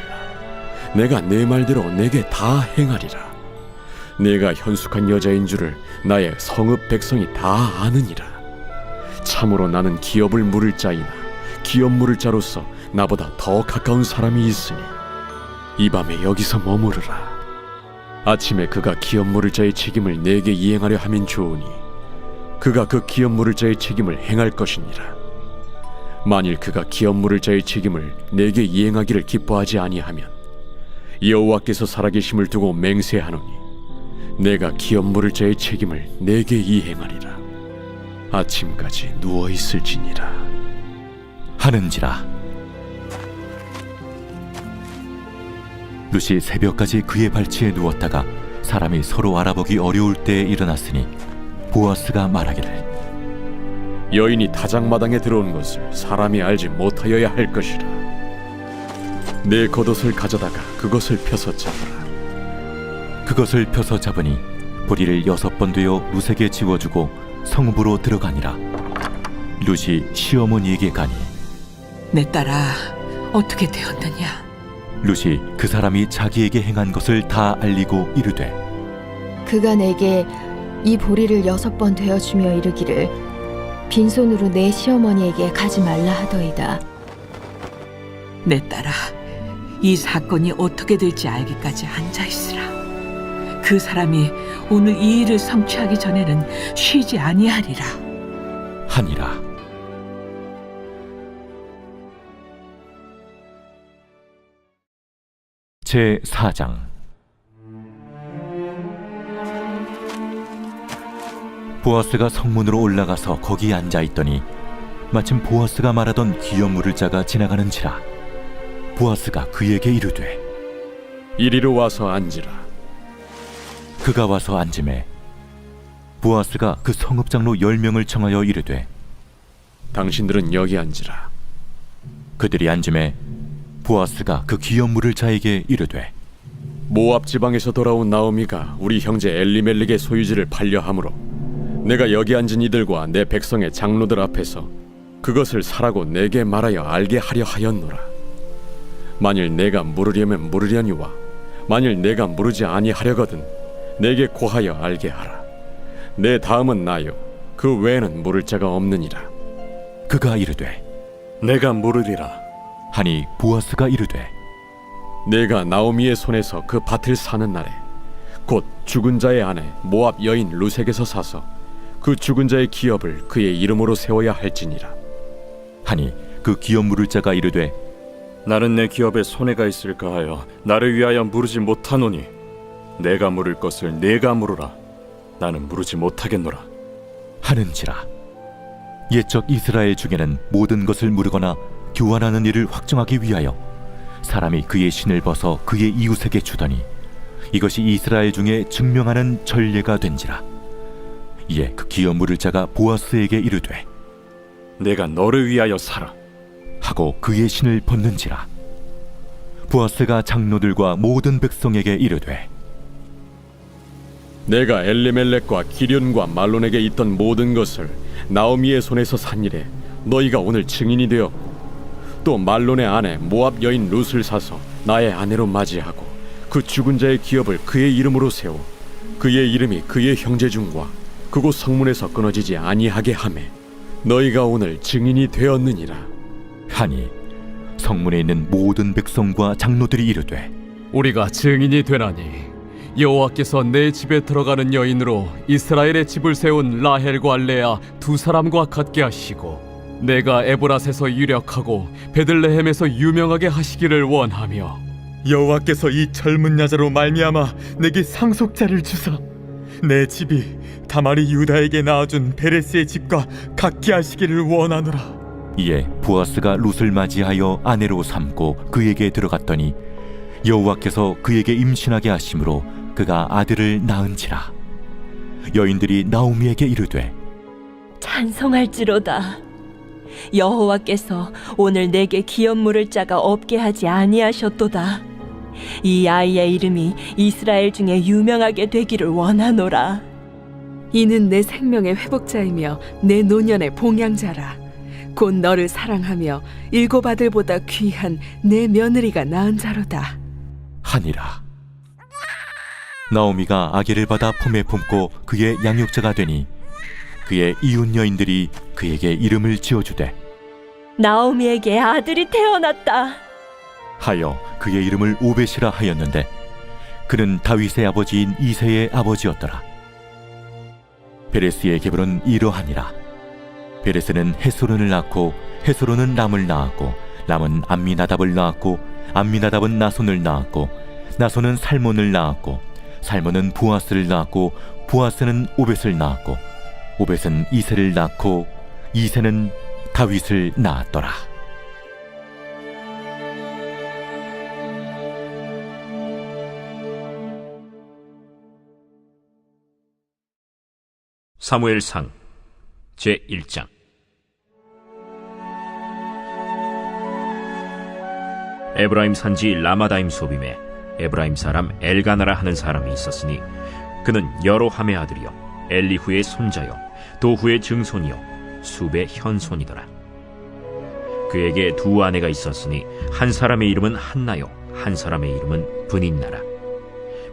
내가 내 말대로 내게 다 행하리라. 내가 현숙한 여자인 줄을 나의 성읍 백성이 다 아느니라. 참으로 나는 기업을 물을 자이나 기업 물을 자로서 나보다 더 가까운 사람이 있으니 이 밤에 여기서 머무르라. 아침에 그가 기업 물을 자의 책임을 내게 이행하려 하면 좋으니 그가 그 기업 물을 자의 책임을 행할 것이니라. 만일 그가 기업 물을 자의 책임을 내게 이행하기를 기뻐하지 아니하면 여호와께서 살아계심을 두고 맹세하노니 내가 기업 물을 자의 책임을 내게 이행하리라. 아침까지 누워 있을지니라. 하는지라. 룻이 새벽까지 그의 발치에 누웠다가 사람이 서로 알아보기 어려울 때에 일어났으니 보아스가 말하기를 여인이 타작마당에 들어온 것을 사람이 알지 못하여야 할 것이라. 내 겉옷을 가져다가 그것을 펴서 잡아라. 그것을 펴서 잡으니 보리를 6번 되어 룻에게 지워주고 성읍으로 들어가니라. 룻이 시어머니에게 가니 내 딸아, 어떻게 되었느냐? 룻이 그 사람이 자기에게 행한 것을 다 알리고 이르되 그가 내게 이 보리를 6번 되어주며 이르기를 빈손으로 내 시어머니에게 가지 말라 하더이다. 내 딸아, 이 사건이 어떻게 될지 알기까지 앉아있으라. 그 사람이 오늘 이 일을 성취하기 전에는 쉬지 아니하리라 하니라. 제 4장. 보아스가 성문으로 올라가서 거기 앉아 있더니 마침 보아스가 말하던 기업 물을 자가 지나가는지라. 보아스가 그에게 이르되 이리로 와서 앉으라. 그가 와서 앉으매 보아스가 그 성읍장로 10명을 청하여 이르되 당신들은 여기 앉으라. 그들이 앉으매 보아스가 그 기업 물을 자에게 이르되 모압 지방에서 돌아온 나오미가 우리 형제 엘리멜렉의 소유지를 팔려하므로 내가 여기 앉은 이들과 내 백성의 장로들 앞에서 그것을 사라고 내게 말하여 알게 하려 하였노라. 만일 내가 물으려면 물으려니와 만일 내가 물으지 아니하려거든 내게 고하여 알게 하라. 내 다음은 나요 그 외에는 물을 자가 없느니라. 그가 이르되 내가 물으리라 하니 보아스가 이르되 내가 나오미의 손에서 그 밭을 사는 날에 곧 죽은 자의 아내 모압 여인 룻에게서 사서 그 죽은 자의 기업을 그의 이름으로 세워야 할지니라. 하니 그 기업 물을 자가 이르되 나는 내 기업에 손해가 있을까 하여 나를 위하여 물으지 못하노니 내가 물을 것을 내가 물으라. 나는 물으지 못하겠노라 하는지라. 옛적 이스라엘 중에는 모든 것을 물으거나 교환하는 일을 확정하기 위하여 사람이 그의 신을 벗어 그의 이웃에게 주더니 이것이 이스라엘 중에 증명하는 전례가 된지라. 이에 그 기업 물을 자가 보아스에게 이르되 내가 너를 위하여 살아 하고 그의 신을 벗는지라. 보아스가 장로들과 모든 백성에게 이르되 내가 엘리멜렉과 기련과 말론에게 있던 모든 것을 나오미의 손에서 산 일에 너희가 오늘 증인이 되었고 또 말론의 아내 모압 여인 룻을 사서 나의 아내로 맞이하고 그 죽은 자의 기업을 그의 이름으로 세워 그의 이름이 그의 형제 중과 그곳 성문에서 끊어지지 아니하게 하매 너희가 오늘 증인이 되었느니라. 하니 성문에 있는 모든 백성과 장로들이 이르되 우리가 증인이 되나니 여호와께서 내 집에 들어가는 여인으로 이스라엘의 집을 세운 라헬과 레아 두 사람과 같게 하시고 내가 에브랏에서 유력하고 베들레헴에서 유명하게 하시기를 원하며 여호와께서 이 젊은 여자로 말미암아 내게 상속자를 주사 내 집이 다말이 유다에게 낳아준 베레스의 집과 같게 하시기를 원하노라. 이에 보아스가 룻을 맞이하여 아내로 삼고 그에게 들어갔더니 여호와께서 그에게 임신하게 하심으로 그가 아들을 낳은지라. 여인들이 나오미에게 이르되 찬송할지로다. 여호와께서 오늘 내게 기업 물을 자가 없게 하지 아니하셨도다. 이 아이의 이름이 이스라엘 중에 유명하게 되기를 원하노라. 이는 내 생명의 회복자이며 내 노년의 봉양자라. 곧 너를 사랑하며 7 아들보다 귀한 내 며느리가 낳은 자로다 하니라. 나오미가 아기를 받아 품에 품고 그의 양육자가 되니 그의 이웃 여인들이 그에게 이름을 지어주되 나오미에게 아들이 태어났다 하여 그의 이름을 오벳이라 하였는데 그는 다윗의 아버지인 이새의 아버지였더라. 베레스의 계보는 이러하니라. 베레스는 헤스론을 낳고 헤스론은 람을 낳았고 람은 암미나답을 낳았고 암미나답은 나손을 낳았고 나손은 살몬을 낳았고 살몬은 보아스를 낳았고 보아스는 오벳을 낳았고 오벳은 이새를 낳고 이새는 다윗을 낳았더라. 사무엘상 제1장. 에브라임 산지 라마다임 소빔에 에브라임 사람 엘가나라 하는 사람이 있었으니 그는 여로함의 아들이요 엘리후의 손자요 도후의 증손이요 숲의 현손이더라. 그에게 두 아내가 있었으니 한 사람의 이름은 한나요 한 사람의 이름은 브닌나라.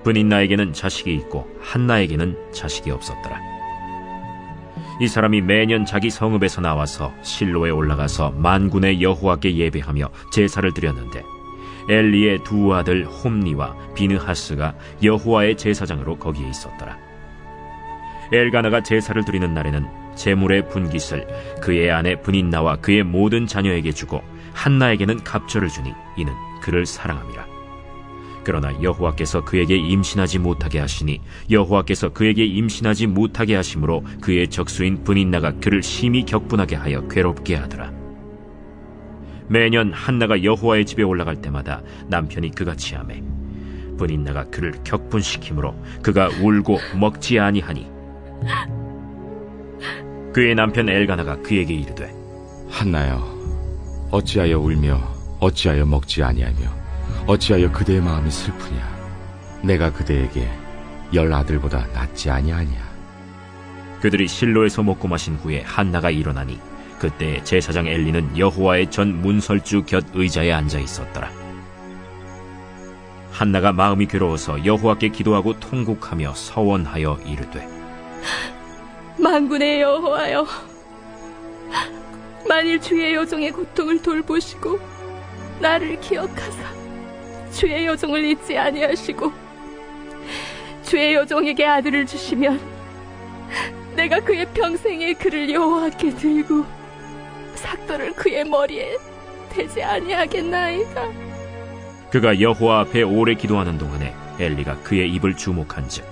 브닌나에게는 자식이 있고 한나에게는 자식이 없었더라. 이 사람이 매년 자기 성읍에서 나와서 실로에 올라가서 만군의 여호와께 예배하며 제사를 드렸는데 엘리의 두 아들 홈니와 비느하스가 여호와의 제사장으로 거기에 있었더라. 엘가나가 제사를 드리는 날에는 제물의 분깃을 그의 아내 브닌나와 그의 모든 자녀에게 주고 한나에게는 갑절을 주니 이는 그를 사랑함이라. 그러나 여호와께서 그에게 임신하지 못하게 하시니 여호와께서 그에게 임신하지 못하게 하심으로 그의 적수인 브닌나가 그를 심히 격분하게 하여 괴롭게 하더라. 매년 한나가 여호와의 집에 올라갈 때마다 남편이 그같이 하매 브닌나가 그를 격분시키므로 그가 울고 먹지 아니하니 그의 남편 엘가나가 그에게 이르되 한나여, 어찌하여 울며 어찌하여 먹지 아니하며 어찌하여 그대의 마음이 슬프냐? 내가 그대에게 10 아들보다 낫지 아니하냐? 그들이 실로에서 먹고 마신 후에 한나가 일어나니 그때 제사장 엘리는 여호와의 전 문설주 곁 의자에 앉아 있었더라. 한나가 마음이 괴로워서 여호와께 기도하고 통곡하며 서원하여 이르되 만군의 여호와여, 만일 주의 여종의 고통을 돌보시고 나를 기억하사 주의 여종을 잊지 아니하시고 주의 여종에게 아들을 주시면 내가 그의 평생에 그를 여호와께 들고 삭도를 그의 머리에 대지 아니하겠나이다. 그가 여호와 앞에 오래 기도하는 동안에 엘리가 그의 입을 주목한즉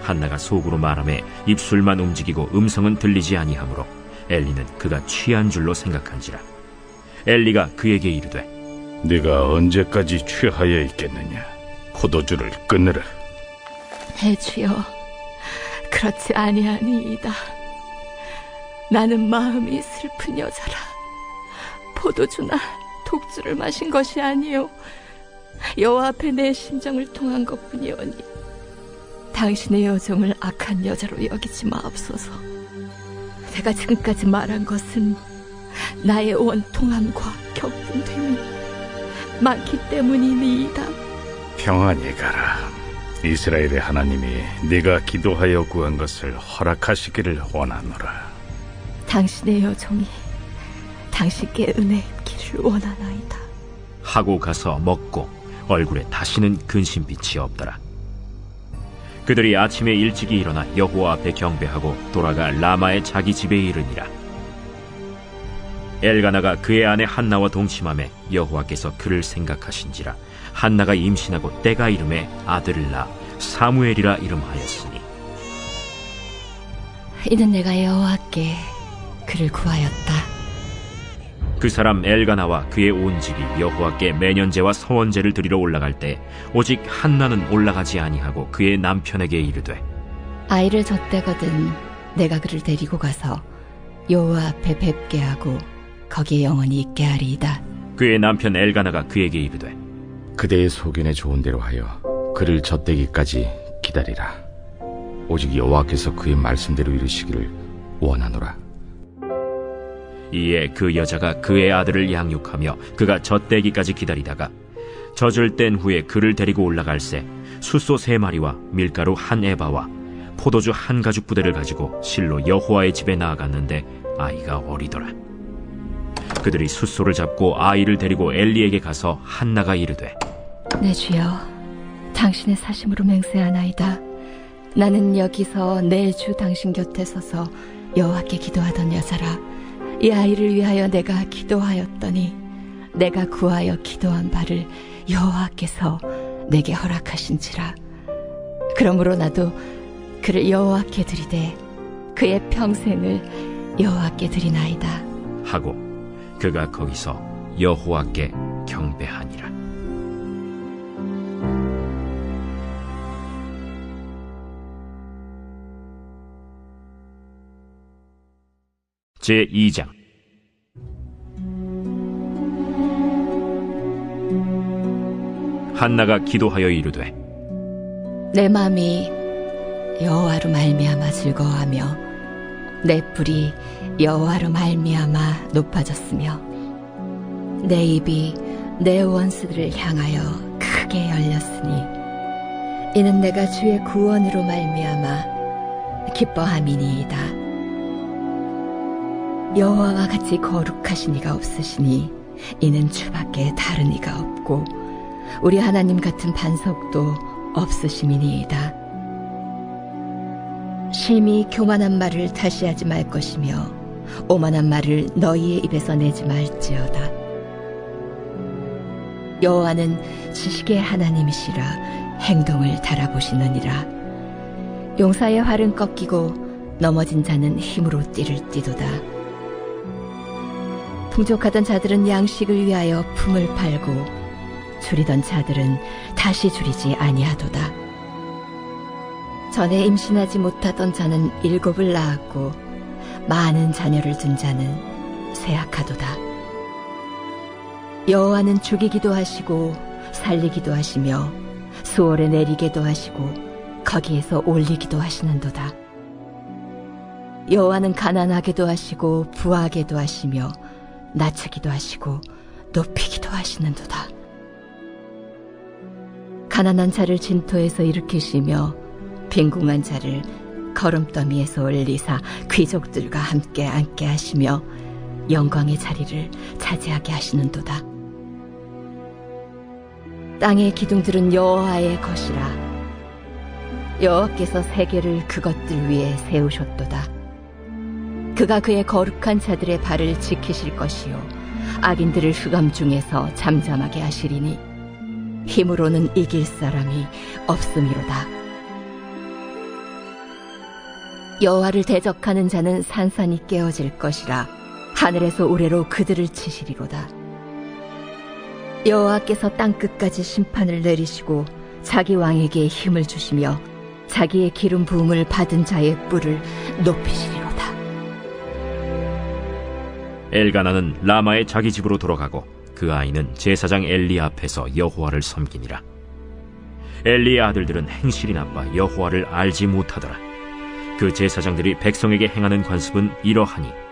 한나가 속으로 말하며 입술만 움직이고 음성은 들리지 아니하므로 엘리는 그가 취한 줄로 생각한지라. 엘리가 그에게 이르되 네가 언제까지 취하여 있겠느냐? 포도주를 끊으라. 내 주여, 그렇지 아니하니이다. 나는 마음이 슬픈 여자라. 포도주나 독주를 마신 것이 아니요 여호와 앞에 내 심정을 통한 것뿐이오니 당신의 여종을 악한 여자로 여기지 마옵소서. 내가 지금까지 말한 것은 나의 원통함과 격분됨이 많기 때문이니이다. 평안히 가라. 이스라엘의 하나님이 네가 기도하여 구한 것을 허락하시기를 원하노라. 당신의 여종이 당신께 은혜 입기를 원하나이다. 하고 가서 먹고 얼굴에 다시는 근심빛이 없더라. 그들이 아침에 일찍이 일어나 여호와 앞에 경배하고 돌아가 라마의 자기 집에 이르니라. 엘가나가 그의 아내 한나와 동침하매 여호와께서 그를 생각하신지라. 한나가 임신하고 때가 이름에 아들을 낳아 사무엘이라 이름하였으니 이는 내가 여호와께 그를 구하였다. 그 사람 엘가나와 그의 온 집이 여호와께 매년제와 서원제를 드리러 올라갈 때 오직 한나는 올라가지 아니하고 그의 남편에게 이르되 아이를 젖대거든 내가 그를 데리고 가서 여호와 앞에 뵙게 하고 거기에 영원히 있게 하리이다. 그의 남편 엘가나가 그에게 이르되 그대의 소견에 좋은 대로 하여 그를 젖대기까지 기다리라. 오직 여호와께서 그의 말씀대로 이루시기를 원하노라. 이에 그 여자가 그의 아들을 양육하며 그가 젖대기까지 기다리다가 젖을 뗀 후에 그를 데리고 올라갈새 숫소 3마리와 밀가루 1에바와 포도주 1가죽 부대를 가지고 실로 여호와의 집에 나아갔는데 아이가 어리더라. 그들이 숫소를 잡고 아이를 데리고 엘리에게 가서 한나가 이르되 내 주여, 당신의 사심으로 맹세하나이다. 나는 여기서 내 주 당신 곁에 서서 여호와께 기도하던 여자라. 이 아이를 위하여 내가 기도하였더니 내가 구하여 기도한 바를 여호와께서 내게 허락하신지라. 그러므로 나도 그를 여호와께 드리되 그의 평생을 여호와께 드리나이다 하고 그가 거기서 여호와께 경배하니라. 제2장. 한나가 기도하여 이르되 내 마음이 여호와로 말미암아 즐거워하며 내 뿔이 여호와로 말미암아 높아졌으며 내 입이 내 원수들을 향하여 크게 열렸으니 이는 내가 주의 구원으로 말미암아 기뻐함이니이다. 여호와와 같이 거룩하신 이가 없으시니 이는 주밖에 다른 이가 없고 우리 하나님 같은 반석도 없으심이니이다. 심히 교만한 말을 다시 하지 말 것이며 오만한 말을 너희의 입에서 내지 말지어다. 여호와는 지식의 하나님이시라 행동을 달아보시느니라. 용사의 활은 꺾이고 넘어진 자는 힘으로 띠를 띠도다. 풍족하던 자들은 양식을 위하여 품을 팔고 줄이던 자들은 다시 줄이지 아니하도다. 전에 임신하지 못하던 자는 7을 낳았고 많은 자녀를 둔 자는 쇠약하도다. 여호와는 죽이기도 하시고 살리기도 하시며 수월에 내리게도 하시고 거기에서 올리기도 하시는도다. 여호와는 가난하게도 하시고 부하게도 하시며 낮추기도 하시고 높이기도 하시는도다. 가난한 자를 진토에서 일으키시며 빈궁한 자를 거름더미에서 올리사 귀족들과 함께 앉게 하시며 영광의 자리를 차지하게 하시는도다. 땅의 기둥들은 여호와의 것이라. 여호와께서 세계를 그것들 위에 세우셨도다. 그가 그의 거룩한 자들의 발을 지키실 것이요 악인들을 흑암 중에서 잠잠하게 하시리니 힘으로는 이길 사람이 없음이로다. 여호와를 대적하는 자는 산산이 깨어질 것이라. 하늘에서 우레로 그들을 치시리로다. 여호와께서 땅끝까지 심판을 내리시고 자기 왕에게 힘을 주시며 자기의 기름 부음을 받은 자의 뿔을 높이시리로다. 엘가나는 라마의 자기 집으로 돌아가고 그 아이는 제사장 엘리 앞에서 여호와를 섬기니라. 엘리의 아들들은 행실이 나빠 여호와를 알지 못하더라. 그 제사장들이 백성에게 행하는 관습은 이러하니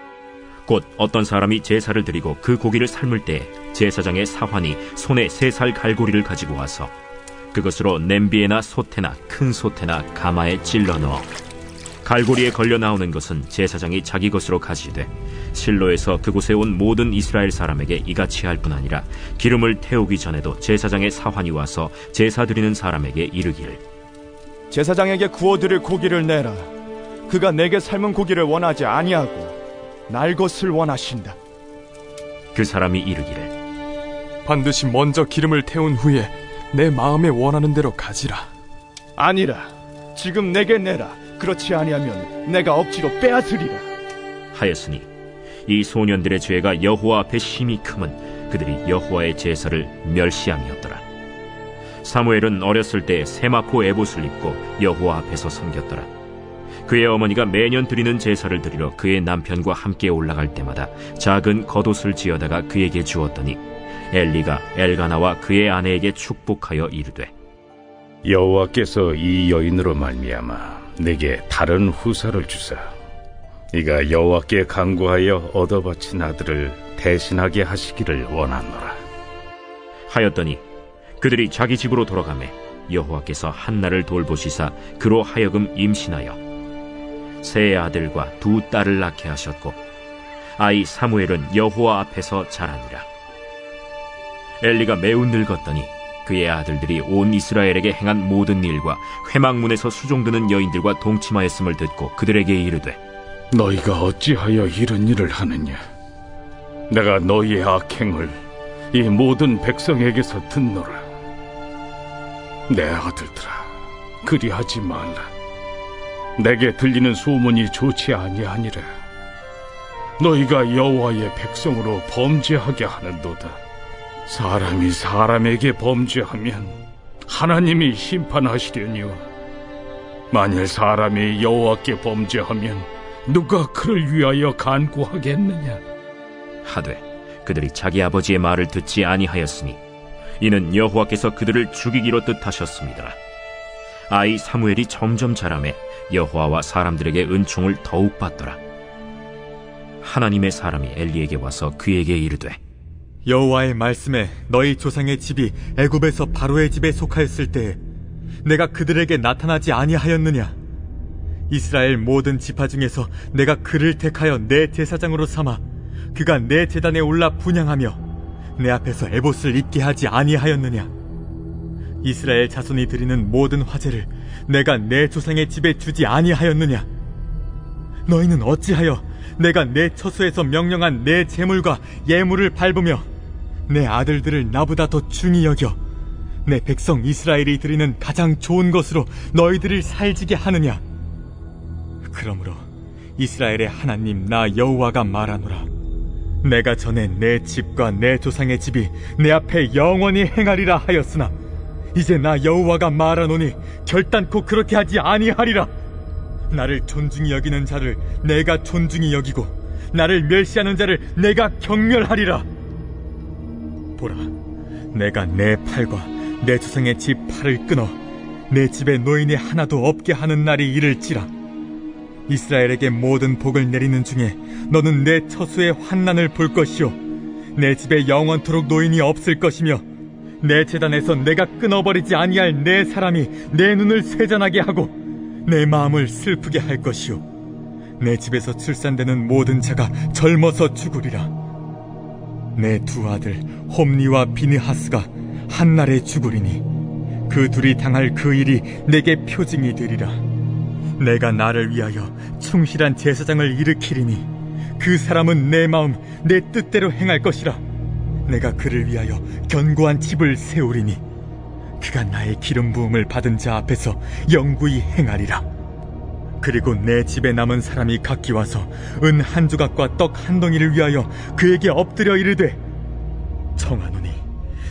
곧 어떤 사람이 제사를 드리고 그 고기를 삶을 때 제사장의 사환이 손에 3살 갈고리를 가지고 와서 그것으로 냄비에나 솥에나 큰 솥에나 가마에 찔러 넣어 갈고리에 걸려 나오는 것은 제사장이 자기 것으로 가지되 실로에서 그곳에 온 모든 이스라엘 사람에게 이같이 할 뿐 아니라 기름을 태우기 전에도 제사장의 사환이 와서 제사 드리는 사람에게 이르기를 제사장에게 구워드릴 고기를 내라. 그가 내게 삶은 고기를 원하지 아니하고 날 것을 원하신다. 그 사람이 이르기를 반드시 먼저 기름을 태운 후에 내 마음에 원하는 대로 가지라. 아니라 지금 내게 내라. 그렇지 아니하면 내가 억지로 빼앗으리라 하였으니 이 소년들의 죄가 여호와 앞에 심히 크면 그들이 여호와의 제사를 멸시함이었더라. 사무엘은 어렸을 때 세마포 에봇을 입고 여호와 앞에서 섬겼더라. 그의 어머니가 매년 드리는 제사를 드리러 그의 남편과 함께 올라갈 때마다 작은 겉옷을 지어다가 그에게 주었더니 엘리가 엘가나와 그의 아내에게 축복하여 이르되 여호와께서 이 여인으로 말미암아 내게 다른 후사를 주사 네가 여호와께 간구하여 얻어 바친 아들을 대신하게 하시기를 원하노라 하였더니 그들이 자기 집으로 돌아가매 여호와께서 한나를 돌보시사 그로 하여금 임신하여 세 아들과 2 딸을 낳게 하셨고 아이 사무엘은 여호와 앞에서 자라니라. 엘리가 매우 늙었더니 그의 아들들이 온 이스라엘에게 행한 모든 일과 회막문에서 수종드는 여인들과 동침하였음을 듣고 그들에게 이르되 너희가 어찌하여 이런 일을 하느냐 내가 너희의 악행을 이 모든 백성에게서 듣노라 내 아들들아 그리하지 말라 내게 들리는 소문이 좋지 아니하니라 너희가 여호와의 백성으로 범죄하게 하는도다 사람이 사람에게 범죄하면 하나님이 심판하시려니와 만일 사람이 여호와께 범죄하면 누가 그를 위하여 간구하겠느냐 하되 그들이 자기 아버지의 말을 듣지 아니하였으니 이는 여호와께서 그들을 죽이기로 뜻하셨습니다. 아이 사무엘이 점점 자라매 여호와와 사람들에게 은총을 더욱 받더라. 하나님의 사람이 엘리에게 와서 그에게 이르되 여호와의 말씀에 너희 조상의 집이 애굽에서 바로의 집에 속하였을 때에 내가 그들에게 나타나지 아니하였느냐? 이스라엘 모든 지파 중에서 내가 그를 택하여 내 제사장으로 삼아 그가 내 제단에 올라 분향하며 내 앞에서 에봇을 입게 하지 아니하였느냐? 이스라엘 자손이 드리는 모든 화제를 내가 내 조상의 집에 주지 아니하였느냐? 너희는 어찌하여 내가 내 처소에서 명령한 내 제물과 예물을 밟으며 내 아들들을 나보다 더 중히 여겨 내 백성 이스라엘이 드리는 가장 좋은 것으로 너희들을 살지게 하느냐? 그러므로 이스라엘의 하나님 나 여호와가 말하노라. 내가 전에 내 집과 내 조상의 집이 내 앞에 영원히 행하리라 하였으나 이제 나 여호와가 말하노니 결단코 그렇게 하지 아니하리라. 나를 존중히 여기는 자를 내가 존중히 여기고 나를 멸시하는 자를 내가 경멸하리라. 보라, 내가 내 팔과 내 조상의 집 팔을 끊어 내 집에 노인이 하나도 없게 하는 날이 이를지라. 이스라엘에게 모든 복을 내리는 중에 너는 내 처소의 환난을 볼 것이요 내 집에 영원토록 노인이 없을 것이며 내 제단에서 내가 끊어버리지 아니할 내 사람이 내 눈을 쇠잔하게 하고 내 마음을 슬프게 할 것이요 내 집에서 출산되는 모든 자가 젊어서 죽으리라. 내 두 아들 홈니와 비느하스가 한날에 죽으리니 그 둘이 당할 그 일이 내게 표징이 되리라. 내가 나를 위하여 충실한 제사장을 일으키리니 그 사람은 내 마음 내 뜻대로 행할 것이라. 내가 그를 위하여 견고한 집을 세우리니 그가 나의 기름 부음을 받은 자 앞에서 영구히 행하리라. 그리고 내 집에 남은 사람이 각기 와서 은 한 조각과 떡 한 덩이를 위하여 그에게 엎드려 이르되 청하노니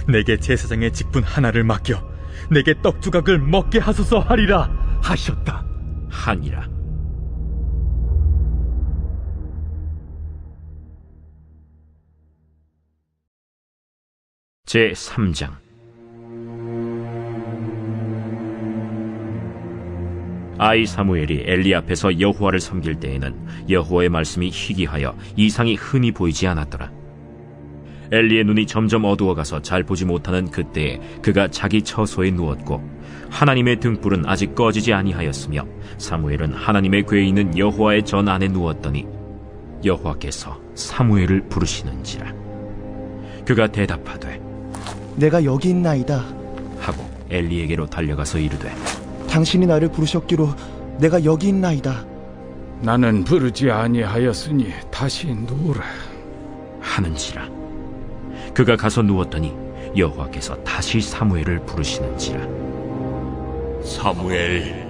내게 제사장의 직분 하나를 맡겨 내게 떡 조각을 먹게 하소서 하리라 하셨다. 하니라. 제 3장. 아이 사무엘이 엘리 앞에서 여호와를 섬길 때에는 여호와의 말씀이 희귀하여 이상이 흔히 보이지 않았더라. 엘리의 눈이 점점 어두워가서 잘 보지 못하는 그때에 그가 자기 처소에 누웠고 하나님의 등불은 아직 꺼지지 아니하였으며 사무엘은 하나님의 궤에 있는 여호와의 전 안에 누웠더니 여호와께서 사무엘을 부르시는지라. 그가 대답하되 내가 여기 있나이다 하고 엘리에게로 달려가서 이르되 당신이 나를 부르셨기로 내가 여기 있나이다. 나는 부르지 아니하였으니 다시 누우라 하는지라. 그가 가서 누웠더니 여호와께서 다시 사무엘을 부르시는지라. 사무엘.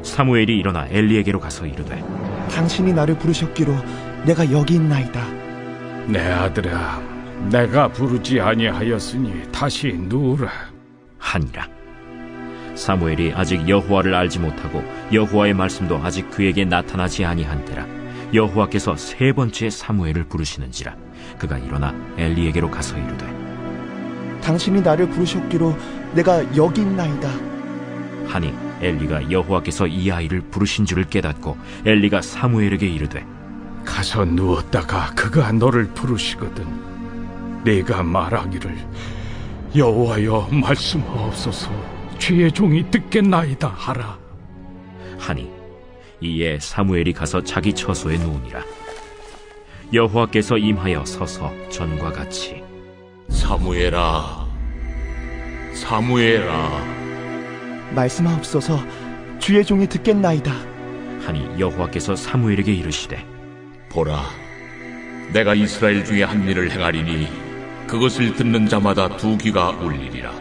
사무엘이 일어나 엘리에게로 가서 이르되 당신이 나를 부르셨기로 내가 여기 있나이다. 내 아들아, 내가 부르지 아니하였으니 다시 누우라 하니라. 사무엘이 아직 여호와를 알지 못하고 여호와의 말씀도 아직 그에게 나타나지 아니한 때라 여호와께서 세 번째 사무엘을 부르시는지라. 그가 일어나 엘리에게로 가서 이르되 당신이 나를 부르셨기로 내가 여기 있나이다 하니 엘리가 여호와께서 이 아이를 부르신 줄을 깨닫고 엘리가 사무엘에게 이르되 가서 누웠다가 그가 너를 부르시거든 네가 말하기를 여호와여 말씀하옵소서 주의 종이 듣겠나이다 하라 하니 이에 사무엘이 가서 자기 처소에 누우니라. 여호와께서 임하여 서서 전과 같이 사무엘아, 사무엘아, 말씀하옵소서 주의 종이 듣겠나이다 하니 여호와께서 사무엘에게 이르시되 보라, 내가 이스라엘 중에 한 일을 행하리니 그것을 듣는 자마다 두 귀가 울리리라.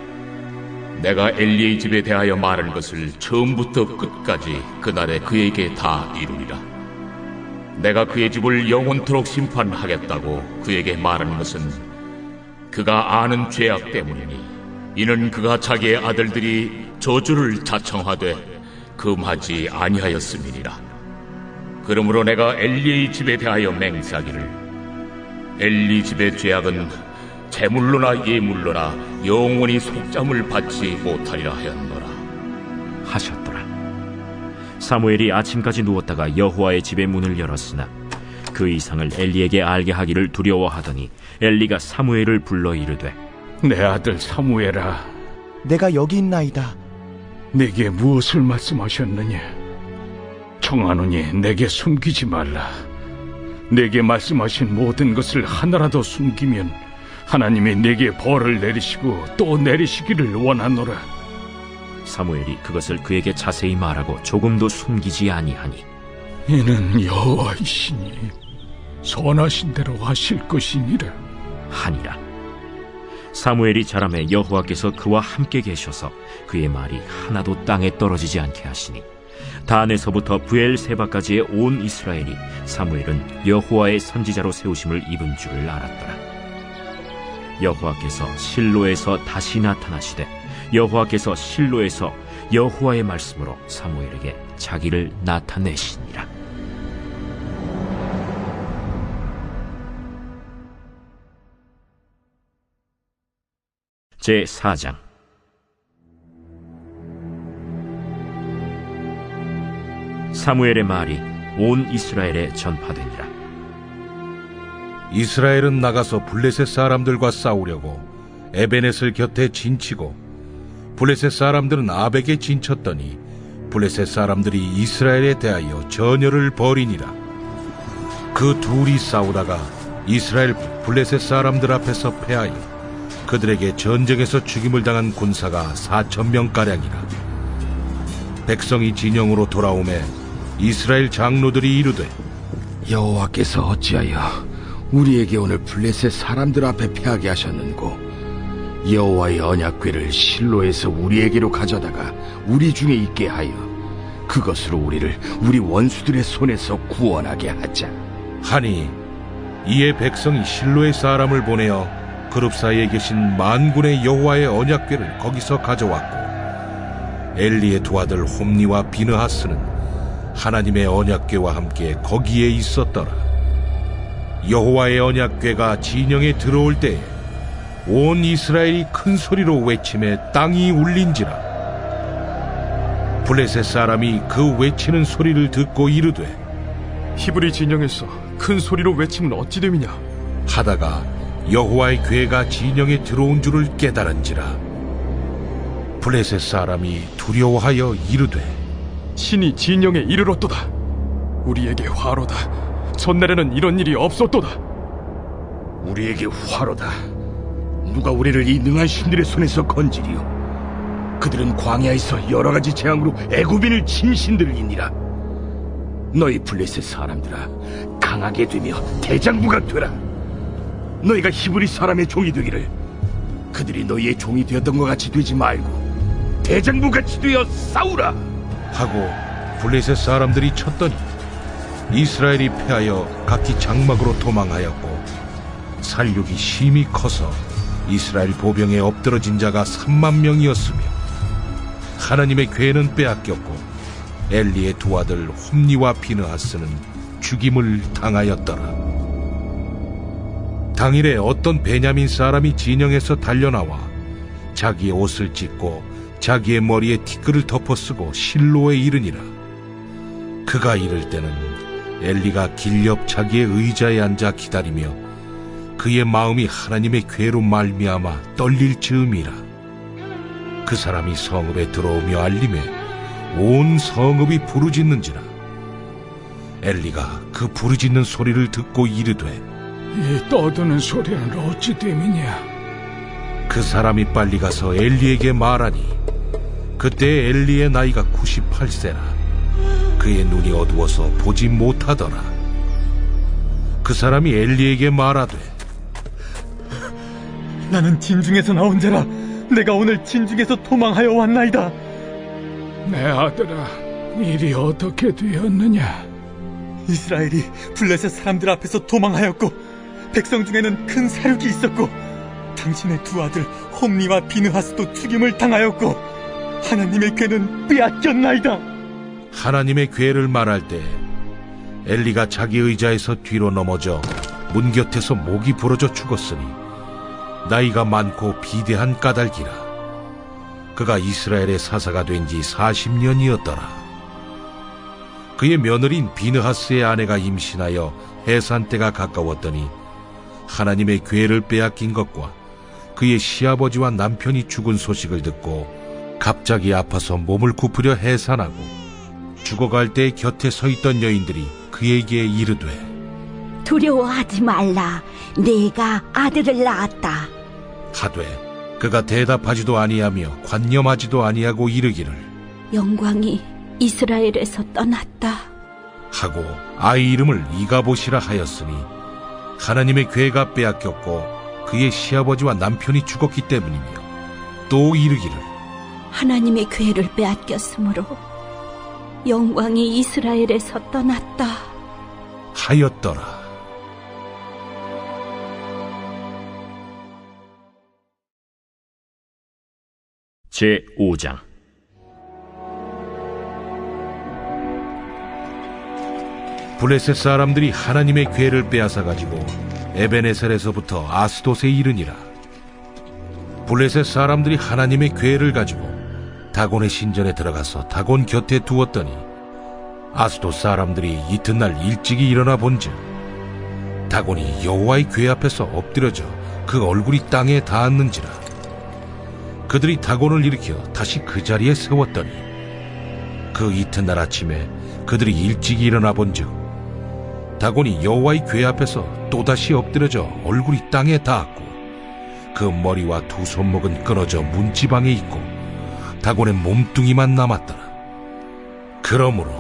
내가 엘리의 집에 대하여 말한 것을 처음부터 끝까지 그날에 그에게 다 이루리라. 내가 그의 집을 영원토록 심판하겠다고 그에게 말하는 것은 그가 아는 죄악 때문이니 이는 그가 자기의 아들들이 저주를 자청하되 금하지 아니하였음이니라. 그러므로 내가 엘리의 집에 대하여 맹세하기를 엘리 집의 죄악은 제물로나 예물로나 영원히 속잠을 받지 못하리라 하였노라 하셨더라. 사무엘이 아침까지 누웠다가 여호와의 집의 문을 열었으나 그 이상을 엘리에게 알게 하기를 두려워하더니 엘리가 사무엘을 불러 이르되 내 아들 사무엘아, 내가 여기 있나이다. 내게 무엇을 말씀하셨느냐? 청하노니 내게 숨기지 말라. 내게 말씀하신 모든 것을 하나라도 숨기면 하나님이 내게 벌을 내리시고 또 내리시기를 원하노라. 사무엘이 그것을 그에게 자세히 말하고 조금도 숨기지 아니하니 이는 여호와이시니 선하신 대로 하실 것이니라 하니라. 사무엘이 자라매 여호와께서 그와 함께 계셔서 그의 말이 하나도 땅에 떨어지지 않게 하시니 단에서부터 브엘세바까지의 온 이스라엘이 사무엘은 여호와의 선지자로 세우심을 입은 줄을 알았더라. 여호와께서 실로에서 다시 나타나시되 여호와께서 실로에서 여호와의 말씀으로 사무엘에게 자기를 나타내시니라. 제4장. 사무엘의 말이 온 이스라엘에 전파되니라. 이스라엘은 나가서 블레셋 사람들과 싸우려고 에베넷을 곁에 진치고 블레셋 사람들은 아벡에 진쳤더니 블레셋 사람들이 이스라엘에 대하여 전열을 벌이니라. 그 둘이 싸우다가 이스라엘 블레셋 사람들 앞에서 패하여 그들에게 전쟁에서 죽임을 당한 군사가 4,000명가량이라. 백성이 진영으로 돌아오매 이스라엘 장로들이 이르되 여호와께서 어찌하여 우리에게 오늘 블레셋 사람들 앞에 패하게 하셨는고 여호와의 언약궤를 실로에서 우리에게로 가져다가 우리 중에 있게 하여 그것으로 우리를 우리 원수들의 손에서 구원하게 하자 하니 이에 백성이 실로의 사람을 보내어 그룹 사이에 계신 만군의 여호와의 언약궤를 거기서 가져왔고 엘리의 두 아들 홈니와 비느하스는 하나님의 언약궤와 함께 거기에 있었더라. 여호와의 언약궤가 진영에 들어올 때에 온 이스라엘이 큰 소리로 외치매 땅이 울린지라. 블레셋 사람이 그 외치는 소리를 듣고 이르되 히브리 진영에서 큰 소리로 외치면 어찌 됨이냐 하다가 여호와의 궤가 진영에 들어온 줄을 깨달은지라. 블레셋 사람이 두려워하여 이르되 신이 진영에 이르렀도다. 우리에게 화로다. 전날에는 이런 일이 없었도다. 우리에게 화로다. 누가 우리를 이 능한 신들의 손에서 건지리요. 그들은 광야에서 여러 가지 재앙으로 애굽인을 친 신들이니라. 너희 블레셋 사람들아, 강하게 되며 대장부가 되라. 너희가 히브리 사람의 종이 되기를 그들이 너희의 종이 되었던 것 같이 되지 말고 대장부같이 되어 싸우라 하고 블레셋 사람들이 쳤더니 이스라엘이 패하여 각기 장막으로 도망하였고 살육이 심히 커서 이스라엘 보병에 엎드러진 자가 3만 명이었으며 하나님의 궤는 빼앗겼고 엘리의 두 아들 홈니와 비느하스는 죽임을 당하였더라. 당일에 어떤 베냐민 사람이 진영에서 달려나와 자기의 옷을 찢고 자기의 머리에 티끌을 덮어쓰고 실로에 이르니라. 그가 이를 때는 엘리가 길 옆 자기의 의자에 앉아 기다리며 그의 마음이 하나님의 궤로 말미암아 떨릴 즈음이라. 그 사람이 성읍에 들어오며 알림에 온 성읍이 부르짖는지라. 엘리가 그 부르짖는 소리를 듣고 이르되 이 떠드는 소리는 어찌 됨이냐? 그 사람이 빨리 가서 엘리에게 말하니 그때 엘리의 나이가 98세라. 그의 눈이 어두워서 보지 못하더라. 그 사람이 엘리에게 말하되 나는 진중에서 나온 자라. 내가 오늘 진중에서 도망하여 왔나이다. 내 아들아, 일이 어떻게 되었느냐? 이스라엘이 블레셋 사람들 앞에서 도망하였고 백성 중에는 큰 사륙이 있었고 당신의 두 아들 홈니와 비느하스도 죽임을 당하였고 하나님의 궤는 빼앗겼나이다. 하나님의 궤를 말할 때 엘리가 자기 의자에서 뒤로 넘어져 문 곁에서 목이 부러져 죽었으니 나이가 많고 비대한 까닭이라. 그가 이스라엘의 사사가 된 지 40년이었더라. 그의 며느리인 비느하스의 아내가 임신하여 해산 때가 가까웠더니 하나님의 괴를 빼앗긴 것과 그의 시아버지와 남편이 죽은 소식을 듣고 갑자기 아파서 몸을 굽으려 해산하고 죽어갈 때 곁에 서 있던 여인들이 그에게 이르되 두려워하지 말라. 내가 아들을 낳았다. 하되 그가 대답하지도 아니하며 관념하지도 아니하고 이르기를 영광이 이스라엘에서 떠났다 하고 아이 이름을 이가봇이라 하였으니 하나님의 괴가 빼앗겼고 그의 시아버지와 남편이 죽었기 때문이며 또 이르기를 하나님의 괴를 빼앗겼으므로 영광이 이스라엘에서 떠났다 하였더라. 제5장. 블레셋 사람들이 하나님의 괴를 빼앗아 가지고 에베네셀에서부터 아스돗에 이르니라. 블레셋 사람들이 하나님의 괴를 가지고 다곤의 신전에 들어가서 다곤 곁에 두었더니 아스돗 사람들이 이튿날 일찍이 일어나 본즉 다곤이 여호와의 괴 앞에서 엎드려져 그 얼굴이 땅에 닿았는지라. 그들이 다곤을 일으켜 다시 그 자리에 세웠더니 그 이튿날 아침에 그들이 일찍이 일어나 본즉 다곤이 여호와의 괴 앞에서 또다시 엎드려져 얼굴이 땅에 닿았고 그 머리와 두 손목은 끊어져 문지방에 있고 다곤의 몸뚱이만 남았더라. 그러므로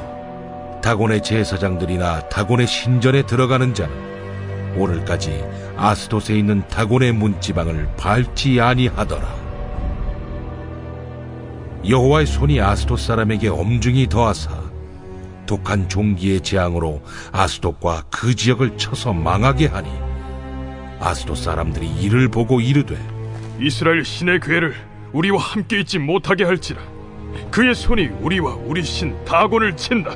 다곤의 제사장들이나 다곤의 신전에 들어가는 자는 오늘까지 아스돗에 있는 다곤의 문지방을 밟지 아니하더라. 여호와의 손이 아스돗 사람에게 엄중히 더하사 독한 종기의 재앙으로 아스돗과 그 지역을 쳐서 망하게 하니 아스돗 사람들이 이를 보고 이르되 이스라엘 신의 괴를 우리와 함께 있지 못하게 할지라. 그의 손이 우리와 우리 신 다곤을 친다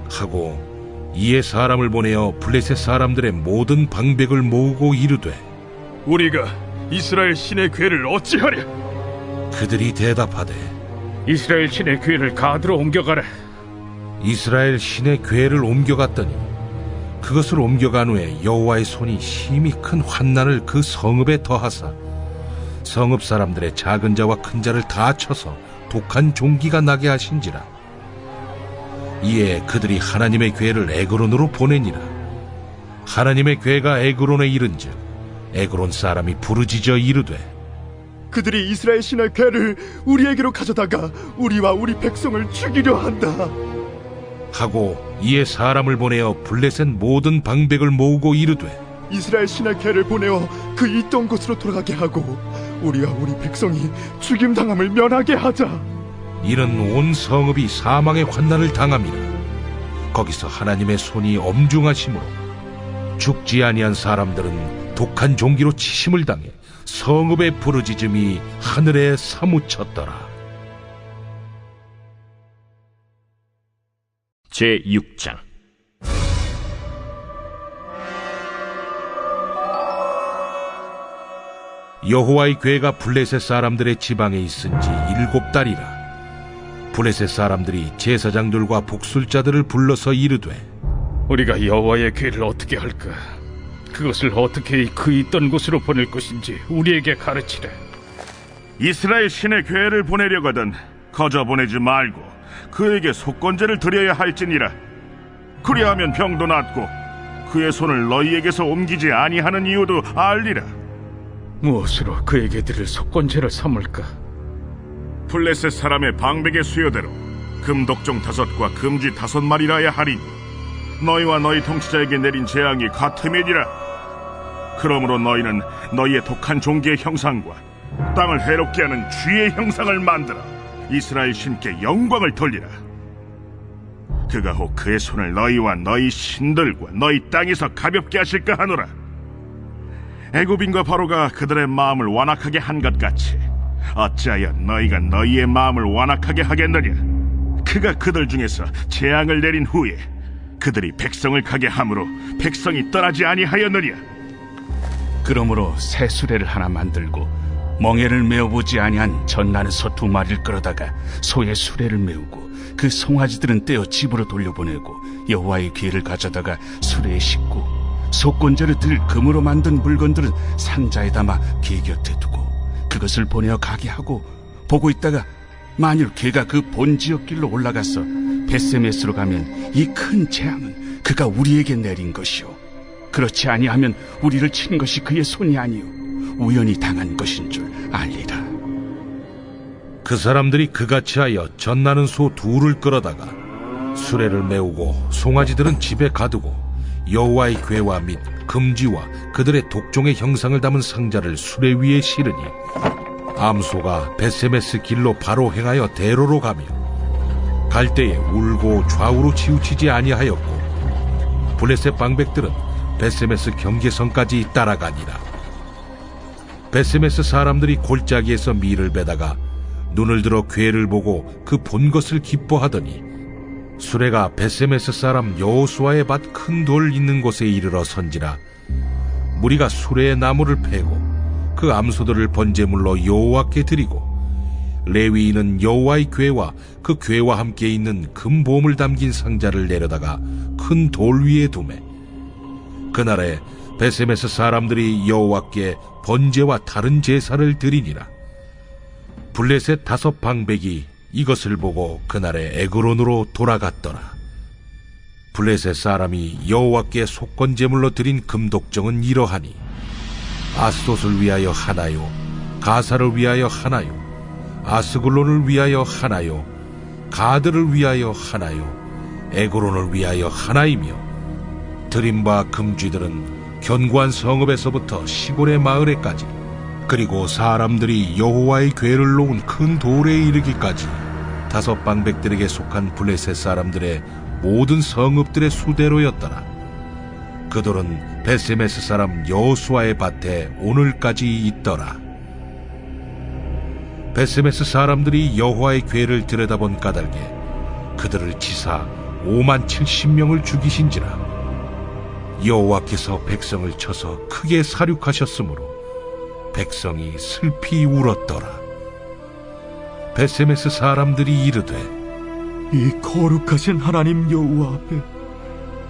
하고 이에 사람을 보내어 블레셋 사람들의 모든 방백을 모으고 이르되 우리가 이스라엘 신의 괴를 어찌하랴? 그들이 대답하되 이스라엘 신의 괴를 가드로 옮겨가라. 이스라엘 신의 괴를 옮겨갔더니 그것을 옮겨간 후에 여호와의 손이 심히 큰 환난을 그 성읍에 더하사 성읍 사람들의 작은 자와 큰 자를 다 쳐서 독한 종기가 나게 하신지라. 이에 그들이 하나님의 괴를 에그론으로 보내니라. 하나님의 괴가 에그론에 이른즉 에그론 사람이 부르짖어 이르되 그들이 이스라엘 신의 괴를 우리에게로 가져다가 우리와 우리 백성을 죽이려 한다 하고 이에 사람을 보내어 블레셋 모든 방백을 모으고 이르되 이스라엘 신의 괴를 보내어 그 있던 곳으로 돌아가게 하고 우리와 우리 백성이 죽임당함을 면하게 하자. 이는 온 성읍이 사망의 환난을 당함이라. 거기서 하나님의 손이 엄중하심으로 죽지 아니한 사람들은 독한 종기로 치심을 당해 성읍의 부르짖음이 하늘에 사무쳤더라. 제6장. 여호와의 괴가 블레셋 사람들의 지방에 있은 지 7달이라. 블레셋 사람들이 제사장들과 복술자들을 불러서 이르되 우리가 여호와의 괴를 어떻게 할까? 그것을 어떻게 그 있던 곳으로 보낼 것인지 우리에게 가르치라. 이스라엘 신의 괴를 보내려거든 거저 보내지 말고 그에게 속건제를 드려야 할지니라. 그리하면 병도 낫고 그의 손을 너희에게서 옮기지 아니하는 이유도 알리라. 무엇으로 그에게 드릴 속건제를 삼을까? 블레셋 사람의 방백의 수요대로 금독종 5과 금쥐 5마리라야 하리니 너희와 너희 통치자에게 내린 재앙이 같음이니라. 그러므로 너희는 너희의 독한 종기의 형상과 땅을 해롭게 하는 쥐의 형상을 만들어 이스라엘 신께 영광을 돌리라. 그가 혹 그의 손을 너희와 너희 신들과 너희 땅에서 가볍게 하실까 하노라. 애굽인과 바로가 그들의 마음을 완악하게 한 것 같이 어찌하여 너희가 너희의 마음을 완악하게 하겠느냐. 그가 그들 중에서 재앙을 내린 후에 그들이 백성을 가게 함으로 백성이 떠나지 아니하였느냐. 그러므로 새 수레를 하나 만들고 멍에를 메어보지 아니한 전나는 소 2마리를 끌어다가 소의 수레를 메우고 그 송아지들은 떼어 집으로 돌려보내고 여호와의 궤를 가져다가 수레에 싣고 속건제를 들 금으로 만든 물건들은 상자에 담아 궤 곁에 두고 그것을 보내어 가게 하고 보고 있다가 만일 궤가 그 본 지역길로 올라가서 벳세메스로 가면 이 큰 재앙은 그가 우리에게 내린 것이요 그렇지 아니하면 우리를 친 것이 그의 손이 아니요 우연히 당한 것인 줄 알리라. 그 사람들이 그같이 하여 전나는 소 2를 끌어다가 수레를 메우고 송아지들은 집에 가두고 여호와의 궤와 및 금지와 그들의 독종의 형상을 담은 상자를 수레 위에 실으니 암소가 벳세메스 길로 바로 행하여 대로로 가며 갈 때에 울고 좌우로 치우치지 아니하였고 블레셋 방백들은 벳세메스 경계선까지 따라가니라. 벳세메스 사람들이 골짜기에서 밀을 베다가 눈을 들어 궤를 보고 그 본 것을 기뻐하더니 수레가 벳세메스 사람 여호수아의 밭 큰 돌 있는 곳에 이르러 선지라. 무리가 수레의 나무를 패고 그 암소들을 번제물로 여호와께 드리고 레위인은 여호와의 궤와 그 궤와 함께 있는 금보물 담긴 상자를 내려다가 큰 돌 위에 두매. 그날에 벳세메스 사람들이 여호와께 번제와 다른 제사를 드리니라. 블레셋 5 방백이 이것을 보고 그날에 에그론으로 돌아갔더라. 블레셋 사람이 여호와께 속건제물로 드린 금독정은 이러하니 아스돗을 위하여 하나요, 가사를 위하여 하나요, 아스글론을 위하여 하나요, 가드를 위하여 하나요, 에그론을 위하여 하나이며 드린 바 금쥐들은 견고한 성읍에서부터 시골의 마을에까지 그리고 사람들이 여호와의 궤를 놓은 큰 돌에 이르기까지 5 방백들에게 속한 블레셋 사람들의 모든 성읍들의 수대로였더라. 그 돌은 벳세메스 사람 여호수아의 밭에 오늘까지 있더라. 벳세메스 사람들이 여호와의 궤를 들여다본 까닭에 그들을 치사 57,000명을 죽이신지라. 여호와께서 백성을 쳐서 크게 사륙하셨으므로 백성이 슬피 울었더라. 벳세메스 사람들이 이르되 이 거룩하신 하나님 여호와 앞에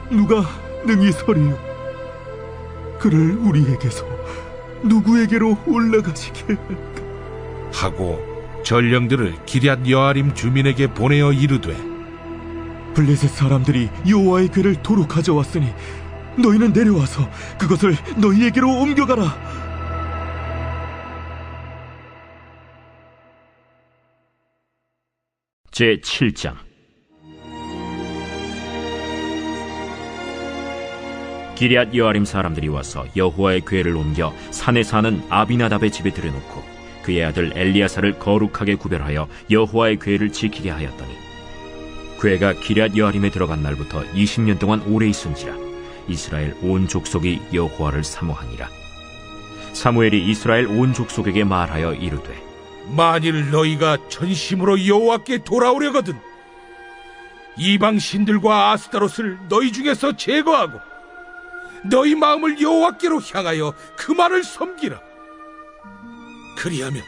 누가 능히 서리요? 그를 우리에게서 누구에게로 올라가시게 할까? 하고 전령들을 기럇 여아림 주민에게 보내어 이르되 블레셋 사람들이 여호와의 궤를 도로 가져왔으니 너희는 내려와서 그것을 너희에게로 옮겨가라. 제7장 기럇 여아림 사람들이 와서 여호와의 궤를 옮겨 산에 사는 아비나답의 집에 들여놓고 그의 아들 엘리야사를 거룩하게 구별하여 여호와의 궤를 지키게 하였더니 궤가 기럇 여아림에 들어간 날부터 20년 동안 오래 있은지라. 이스라엘 온 족속이 여호와를 사모하니라. 사무엘이 이스라엘 온 족속에게 말하여 이르되 만일 너희가 전심으로 여호와께 돌아오려거든 이방 신들과 아스타롯을 너희 중에서 제거하고 너희 마음을 여호와께로 향하여 그만을 섬기라. 그리하면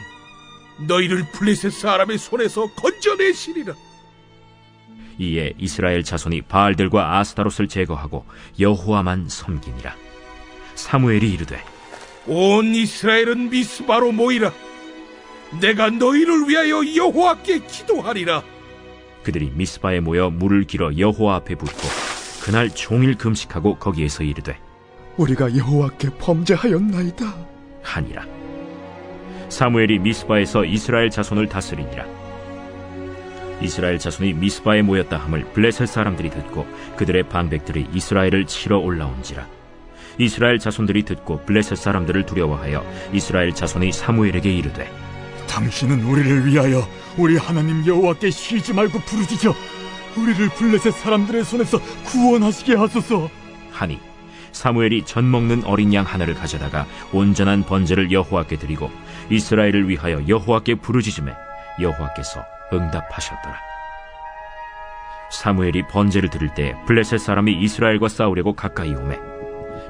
너희를 블레셋 사람의 손에서 건져내시리라. 이에 이스라엘 자손이 바알들과 아스타롯을 제거하고 여호와만 섬기니라. 사무엘이 이르되 온 이스라엘은 미스바로 모이라. 내가 너희를 위하여 여호와께 기도하리라. 그들이 미스바에 모여 물을 길어 여호와 앞에 붓고 그날 종일 금식하고 거기에서 이르되 우리가 여호와께 범죄하였나이다 하니라. 사무엘이 미스바에서 이스라엘 자손을 다스리니라. 이스라엘 자손이 미스바에 모였다 함을 블레셋 사람들이 듣고 그들의 방백들이 이스라엘을 치러 올라온지라. 이스라엘 자손들이 듣고 블레셋 사람들을 두려워하여 이스라엘 자손이 사무엘에게 이르되 당신은 우리를 위하여 우리 하나님 여호와께 쉬지 말고 부르짖어 우리를 블레셋 사람들의 손에서 구원하시게 하소서 하니 사무엘이 전 먹는 어린 양 하나를 가져다가 온전한 번제를 여호와께 드리고 이스라엘을 위하여 여호와께 부르짖음에 여호와께서 응답하셨더라. 사무엘이 번제를 드릴 때 블레셋 사람이 이스라엘과 싸우려고 가까이 오매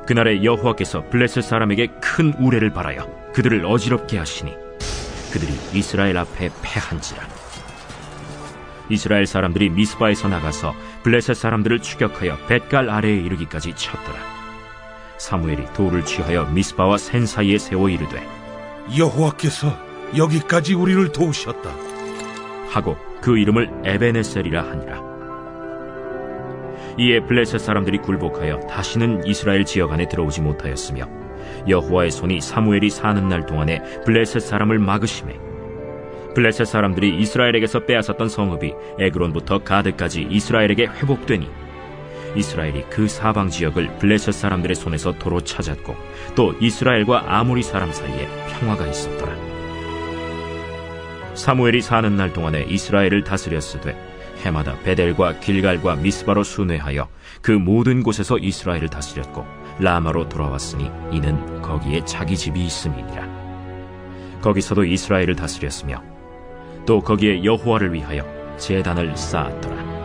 그날에 여호와께서 블레셋 사람에게 큰 우레를 발하여 그들을 어지럽게 하시니 그들이 이스라엘 앞에 패한지라. 이스라엘 사람들이 미스바에서 나가서 블레셋 사람들을 추격하여 벳갈 아래에 이르기까지 쳤더라. 사무엘이 돌을 취하여 미스바와 센 사이에 세워 이르되 여호와께서 여기까지 우리를 도우셨다 하고 그 이름을 에베네셀이라 하니라. 이에 블레셋 사람들이 굴복하여 다시는 이스라엘 지역 안에 들어오지 못하였으며 여호와의 손이 사무엘이 사는 날 동안에 블레셋 사람을 막으시매 블레셋 사람들이 이스라엘에게서 빼앗았던 성읍이 에그론부터 가드까지 이스라엘에게 회복되니 이스라엘이 그 사방 지역을 블레셋 사람들의 손에서 도로 찾았고 또 이스라엘과 아모리 사람 사이에 평화가 있었더라. 사무엘이 사는 날 동안에 이스라엘을 다스렸으되 해마다 베델과 길갈과 미스바로 순회하여 그 모든 곳에서 이스라엘을 다스렸고 라마로 돌아왔으니 이는 거기에 자기 집이 있음이니라. 거기서도 이스라엘을 다스렸으며 또 거기에 여호와를 위하여 제단을 쌓았더라.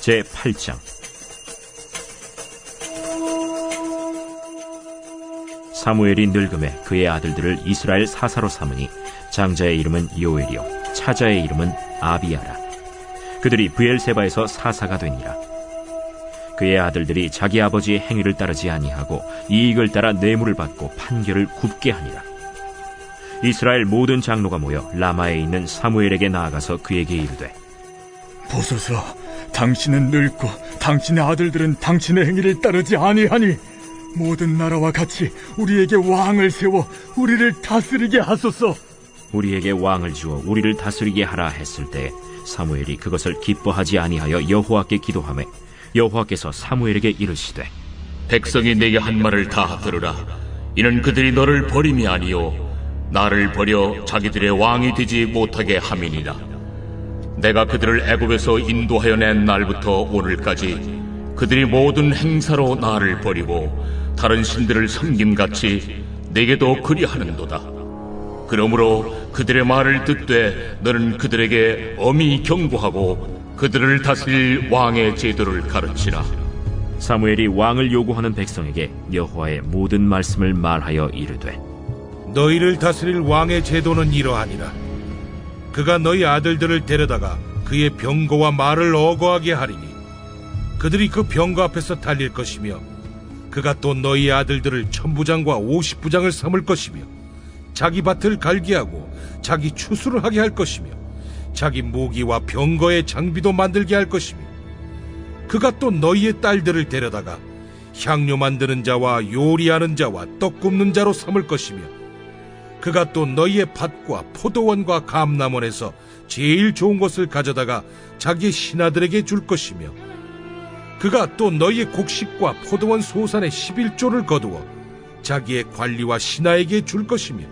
제8장 사무엘이 늙음에 그의 아들들을 이스라엘 사사로 삼으니 장자의 이름은 요엘이요 차자의 이름은 아비야라. 그들이 브엘세바에서 사사가 되니라. 그의 아들들이 자기 아버지의 행위를 따르지 아니하고 이익을 따라 뇌물을 받고 판결을 굽게 하니라. 이스라엘 모든 장로가 모여 라마에 있는 사무엘에게 나아가서 그에게 이르되 보소서, 당신은 늙고 당신의 아들들은 당신의 행위를 따르지 아니하니 모든 나라와 같이 우리에게 왕을 세워 우리를 다스리게 하소서. 우리에게 왕을 주어 우리를 다스리게 하라 했을 때 사무엘이 그것을 기뻐하지 아니하여 여호와께 기도하매 여호와께서 사무엘에게 이르시되 백성이 내게 한 말을 다 들으라. 이는 그들이 너를 버림이 아니요 나를 버려 자기들의 왕이 되지 못하게 함이니라. 내가 그들을 애굽에서 인도하여 낸 날부터 오늘까지 그들이 모든 행사로 나를 버리고 다른 신들을 섬김같이 내게도 그리하는도다. 그러므로 그들의 말을 듣되 너는 그들에게 엄히 경고하고 그들을 다스릴 왕의 제도를 가르치라. 사무엘이 왕을 요구하는 백성에게 여호와의 모든 말씀을 말하여 이르되 너희를 다스릴 왕의 제도는 이러하니라. 그가 너희 아들들을 데려다가 그의 병거와 말을 어거하게 하리니 그들이 그 병거 앞에서 달릴 것이며 그가 또 너희 아들들을 1000부장과 50부장을 삼을 것이며 자기 밭을 갈게 하고 자기 추수를 하게 할 것이며 자기 무기와 병거의 장비도 만들게 할 것이며 그가 또 너희의 딸들을 데려다가 향료 만드는 자와 요리하는 자와 떡 굽는 자로 삼을 것이며 그가 또 너희의 밭과 포도원과 감람원에서 제일 좋은 것을 가져다가 자기의 신하들에게 줄 것이며 그가 또 너희의 곡식과 포도원 소산의 11조를 거두어 자기의 관리와 신하에게 줄 것이며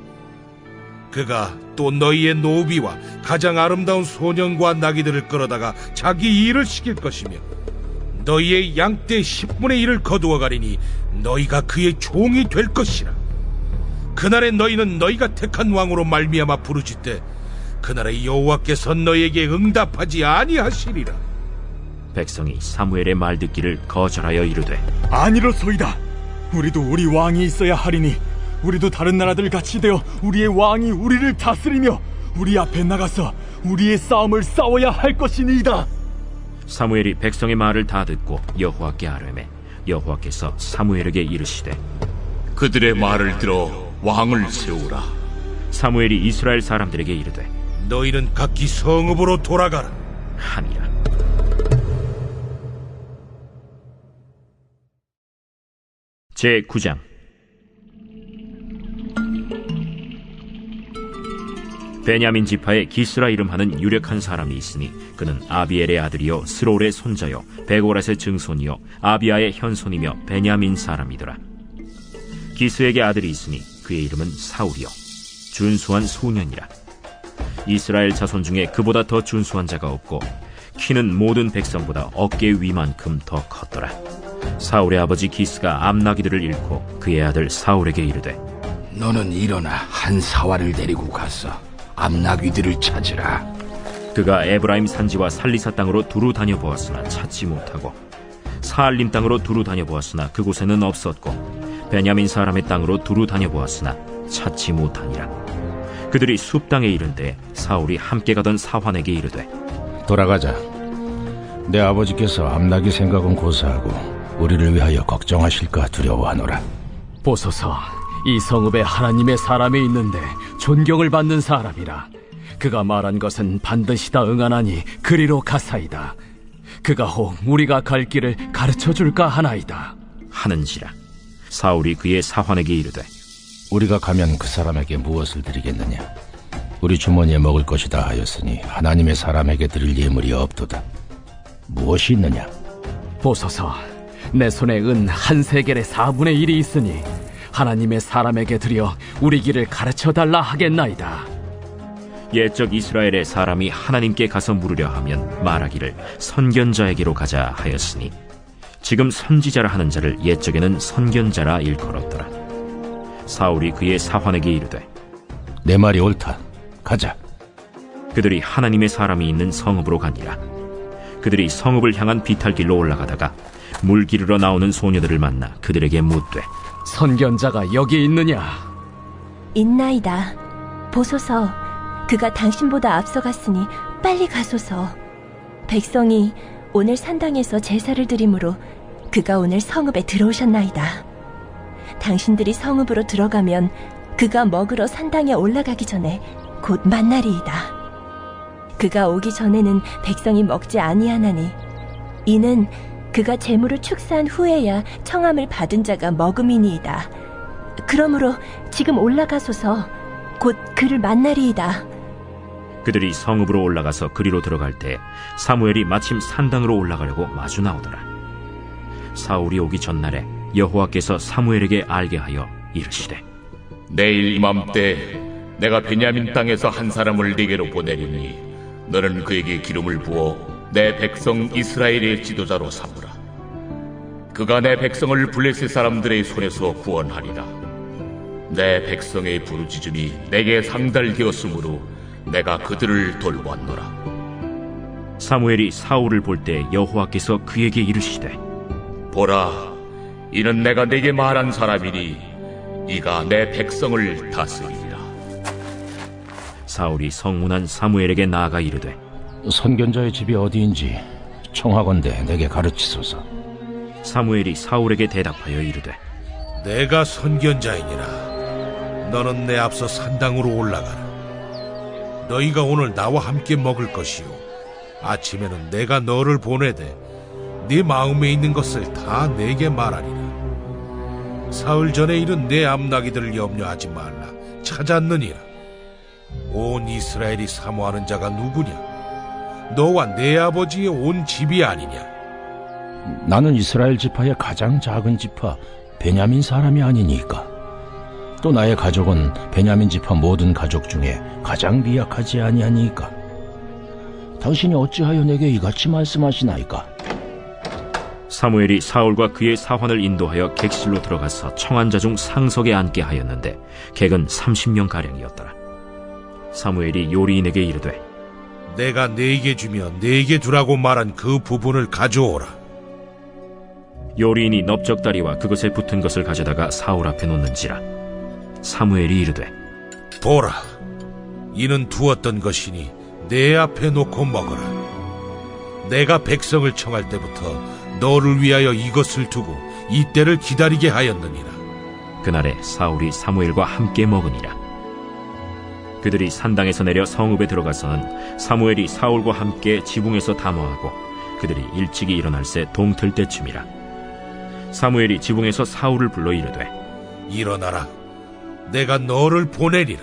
그가 또 너희의 노비와 가장 아름다운 소년과 나귀들을 끌어다가 자기 일을 시킬 것이며 너희의 양떼 10분의 1을 거두어 가리니 너희가 그의 종이 될 것이라. 그날에 너희는 너희가 택한 왕으로 말미암아 부르짖되 그날에 여호와께서 너희에게 응답하지 아니하시리라. 백성이 사무엘의 말 듣기를 거절하여 이르되 아니로소이다. 우리도 우리 왕이 있어야 하리니 우리도 다른 나라들 같이 되어 우리의 왕이 우리를 다스리며 우리 앞에 나가서 우리의 싸움을 싸워야 할 것이니이다. 사무엘이 백성의 말을 다 듣고 여호와께 아뢰매 여호와께서 사무엘에게 이르시되 그들의 말을 들어 왕을 세우라. 사무엘이 이스라엘 사람들에게 이르되 너희는 각기 성읍으로 돌아가라 하니라. 제9장 베냐민 지파에 기스라 이름하는 유력한 사람이 있으니 그는 아비엘의 아들이요 스롤의 손자요 베고렛의 증손이요 아비아의 현손이며 베냐민 사람이더라. 기스에게 아들이 있으니 그의 이름은 사울이요 준수한 소년이라. 이스라엘 자손 중에 그보다 더 준수한 자가 없고 키는 모든 백성보다 어깨 위만큼 더 컸더라. 사울의 아버지 기스가 암나기들을 잃고 그의 아들 사울에게 이르되 너는 일어나 한 사활을 데리고 가서 암나귀들을 찾으라. 그가 에브라임 산지와 살리사 땅으로 두루 다녀보았으나 찾지 못하고 사알림 땅으로 두루 다녀보았으나 그곳에는 없었고 베냐민 사람의 땅으로 두루 다녀보았으나 찾지 못하니라. 그들이 숲 땅에 이른데 사울이 함께 가던 사환에게 이르되 돌아가자. 내 아버지께서 암나기 생각은 고사하고 우리를 위하여 걱정하실까 두려워하노라. 보소서, 이 성읍에 하나님의 사람이 있는데 존경을 받는 사람이라. 그가 말한 것은 반드시 다 응하나니 그리로 가사이다. 그가 혹 우리가 갈 길을 가르쳐 줄까 하나이다 하는지라. 사울이 그의 사환에게 이르되 우리가 가면 그 사람에게 무엇을 드리겠느냐? 우리 주머니에 먹을 것이다 하였으니 하나님의 사람에게 드릴 예물이 없도다. 무엇이 있느냐? 보소서, 내 손에 은 한 세겔의 4분의 1이 있으니 하나님의 사람에게 드려 우리 길을 가르쳐 달라 하겠나이다. 옛적 이스라엘의 사람이 하나님께 가서 물으려 하면 말하기를 선견자에게로 가자 하였으니 지금 선지자라 하는 자를 옛적에는 선견자라 일컬었더라. 사울이 그의 사환에게 이르되 내 말이 옳다. 가자. 그들이 하나님의 사람이 있는 성읍으로 가니라. 그들이 성읍을 향한 비탈길로 올라가다가 물 기르러 나오는 소녀들을 만나 그들에게 묻되 선견자가 여기 있느냐? 있나이다. 보소서, 그가 당신보다 앞서갔으니 빨리 가소서. 백성이 오늘 산당에서 제사를 드리므로 그가 오늘 성읍에 들어오셨나이다. 당신들이 성읍으로 들어가면 그가 먹으러 산당에 올라가기 전에 곧 만나리이다. 그가 오기 전에는 백성이 먹지 아니하나니 이는 그가 재물을 축사한 후에야 청함을 받은 자가 먹음이니이다. 그러므로 지금 올라가소서. 곧 그를 만나리이다. 그들이 성읍으로 올라가서 그리로 들어갈 때 사무엘이 마침 산당으로 올라가려고 마주 나오더라. 사울이 오기 전날에 여호와께서 사무엘에게 알게 하여 이르시되 내일 이맘때 내가 베냐민 땅에서 한 사람을 네게로 보내리니 너는 그에게 기름을 부어 내 백성 이스라엘의 지도자로 삼으라. 그가 내 백성을 블레셋 사람들의 손에서 구원하리라. 내 백성의 부르짖음이 내게 상달되었으므로 내가 그들을 돌보았노라. 사무엘이 사울을 볼 때 여호와께서 그에게 이르시되 보라, 이는 내가 네게 말한 사람이니 이가 내 백성을 다스리리라. 사울이 성문한 사무엘에게 나아가 이르되 선견자의 집이 어디인지 청하건대 내게 가르치소서. 사무엘이 사울에게 대답하여 이르되 내가 선견자이니라. 너는 내 앞서 산당으로 올라가라. 너희가 오늘 나와 함께 먹을 것이요 아침에는 내가 너를 보내되 네 마음에 있는 것을 다 내게 말하리라. 사흘 전에 이른 내 암나기들을 염려하지 말라. 찾았느니라. 온 이스라엘이 사모하는 자가 누구냐? 너와 내 아버지의 온 집이 아니냐? 나는 이스라엘 지파의 가장 작은 지파 베냐민 사람이 아니니까. 또 나의 가족은 베냐민 지파 모든 가족 중에 가장 미약하지 아니하니까. 당신이 어찌하여 내게 이같이 말씀하시나이까? 사무엘이 사울과 그의 사환을 인도하여 객실로 들어가서 청한 자 중 상석에 앉게 하였는데 객은 30명가량이었더라. 사무엘이 요리인에게 이르되 내가 네게 주며 네게 두라고 말한 그 부분을 가져오라. 요리인이 넓적다리와 그것에 붙은 것을 가져다가 사울 앞에 놓는지라. 사무엘이 이르되 보라, 이는 두었던 것이니 내 앞에 놓고 먹어라. 내가 백성을 청할 때부터 너를 위하여 이것을 두고 이때를 기다리게 하였느니라. 그날에 사울이 사무엘과 함께 먹으니라. 그들이 산당에서 내려 성읍에 들어가서는 사무엘이 사울과 함께 지붕에서 담화하고 그들이 일찍이 일어날새 동틀 때쯤이라. 사무엘이 지붕에서 사울을 불러 이르되 일어나라. 내가 너를 보내리라.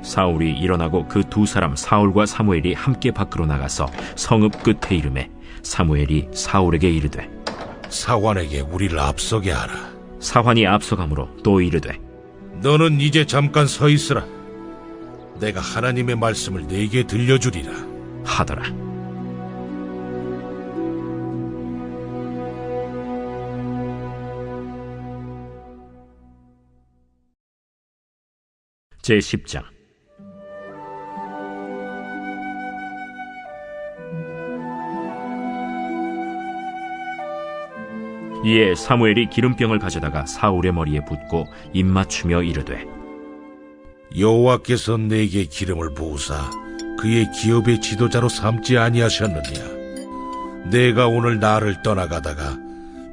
사울이 일어나고 그 두 사람 사울과 사무엘이 함께 밖으로 나가서 성읍 끝에 이르매 사무엘이 사울에게 이르되 사환에게 우리를 앞서게 하라. 사환이 앞서가므로 또 이르되 너는 이제 잠깐 서 있으라. 내가 하나님의 말씀을 네게 들려주리라 하더라. 제10장. 이에 사무엘이 기름병을 가져다가 사울의 머리에 붓고 입맞추며 이르되, 여호와께서 내게 기름을 부으사 그의 기업의 지도자로 삼지 아니하셨느냐? 내가 오늘 나를 떠나가다가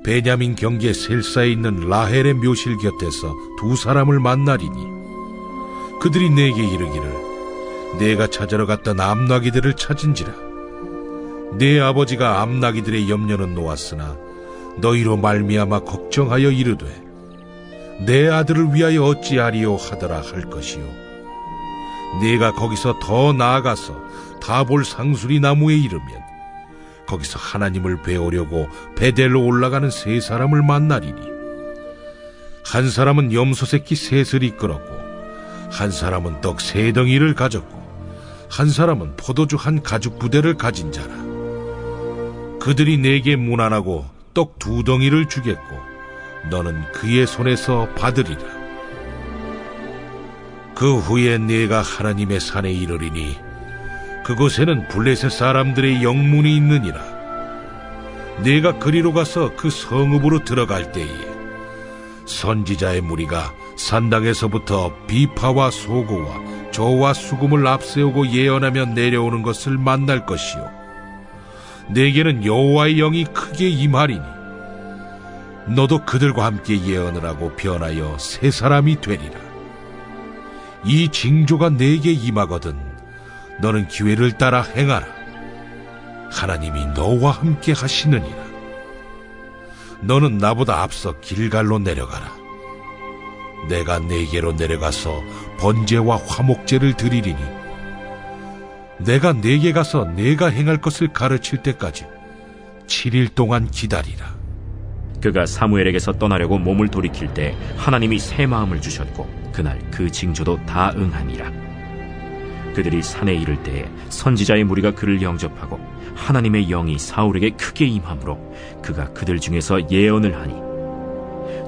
베냐민 경계 셀사에 있는 라헬의 묘실 곁에서 두 사람을 만나리니 그들이 내게 이르기를 내가 찾으러 갔던 암나기들을 찾은지라. 내 아버지가 암나기들의 염려는 놓았으나 너희로 말미암아 걱정하여 이르되 내 아들을 위하여 어찌하리요 하더라 할 것이요. 네가 거기서 더 나아가서 다볼 상수리 나무에 이르면 거기서 하나님을 배우려고 베델로 올라가는 세 사람을 만나리니 한 사람은 염소 새끼 셋을 이끌었고 한 사람은 떡 세 덩이를 가졌고 한 사람은 포도주 한 가죽 부대를 가진 자라. 그들이 내게 문안하고 떡 두 덩이를 주겠고 너는 그의 손에서 받으리라. 그 후에 내가 하나님의 산에 이르리니 그곳에는 블레셋 사람들의 영문이 있느니라. 내가 그리로 가서 그 성읍으로 들어갈 때에 선지자의 무리가 산당에서부터 비파와 소고와 저와 수금을 앞세우고 예언하며 내려오는 것을 만날 것이요. 내게는 여호와의 영이 크게 임하리니 너도 그들과 함께 예언을 하고 변하여 새 사람이 되리라. 이 징조가 내게 임하거든 너는 기회를 따라 행하라. 하나님이 너와 함께 하시느니라. 너는 나보다 앞서 길갈로 내려가라. 내가 네게로 내려가서 번제와 화목제를 드리리니 내가 네게 가서 내가 행할 것을 가르칠 때까지 7일 동안 기다리라. 그가 사무엘에게서 떠나려고 몸을 돌이킬 때 하나님이 새 마음을 주셨고 그날 그 징조도 다 응하니라. 그들이 산에 이를 때에 선지자의 무리가 그를 영접하고 하나님의 영이 사울에게 크게 임함으로 그가 그들 중에서 예언을 하니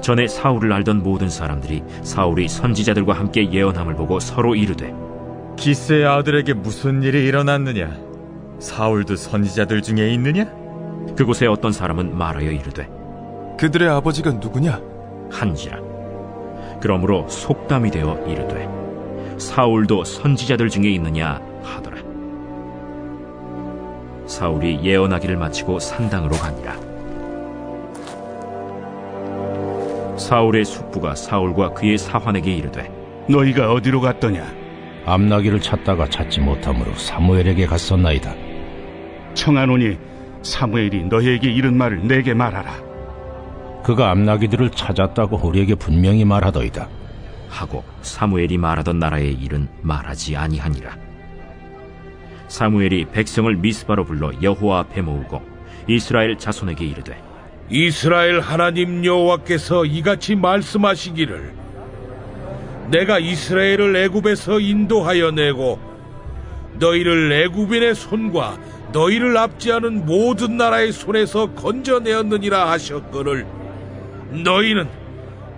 전에 사울을 알던 모든 사람들이 사울이 선지자들과 함께 예언함을 보고 서로 이르되, 기스의 아들에게 무슨 일이 일어났느냐? 사울도 선지자들 중에 있느냐? 그곳에 어떤 사람은 말하여 이르되, 그들의 아버지가 누구냐? 한지라. 그러므로 속담이 되어 이르되, 사울도 선지자들 중에 있느냐 하더라. 사울이 예언하기를 마치고 산당으로 가니라. 사울의 숙부가 사울과 그의 사환에게 이르되, 너희가 어디로 갔더냐? 암나기를 찾다가 찾지 못하므로 사무엘에게 갔었나이다. 청하노니 사무엘이 너희에게 이른 말을 내게 말하라. 그가 암나기들을 찾았다고 우리에게 분명히 말하더이다. 하고 사무엘이 말하던 나라의 일은 말하지 아니하니라. 사무엘이 백성을 미스바로 불러 여호와 앞에 모으고 이스라엘 자손에게 이르되, 이스라엘 하나님 여호와께서 이같이 말씀하시기를 내가 이스라엘을 애굽에서 인도하여 내고 너희를 애굽인의 손과 너희를 압제하는 모든 나라의 손에서 건져내었느니라 하셨거늘 너희는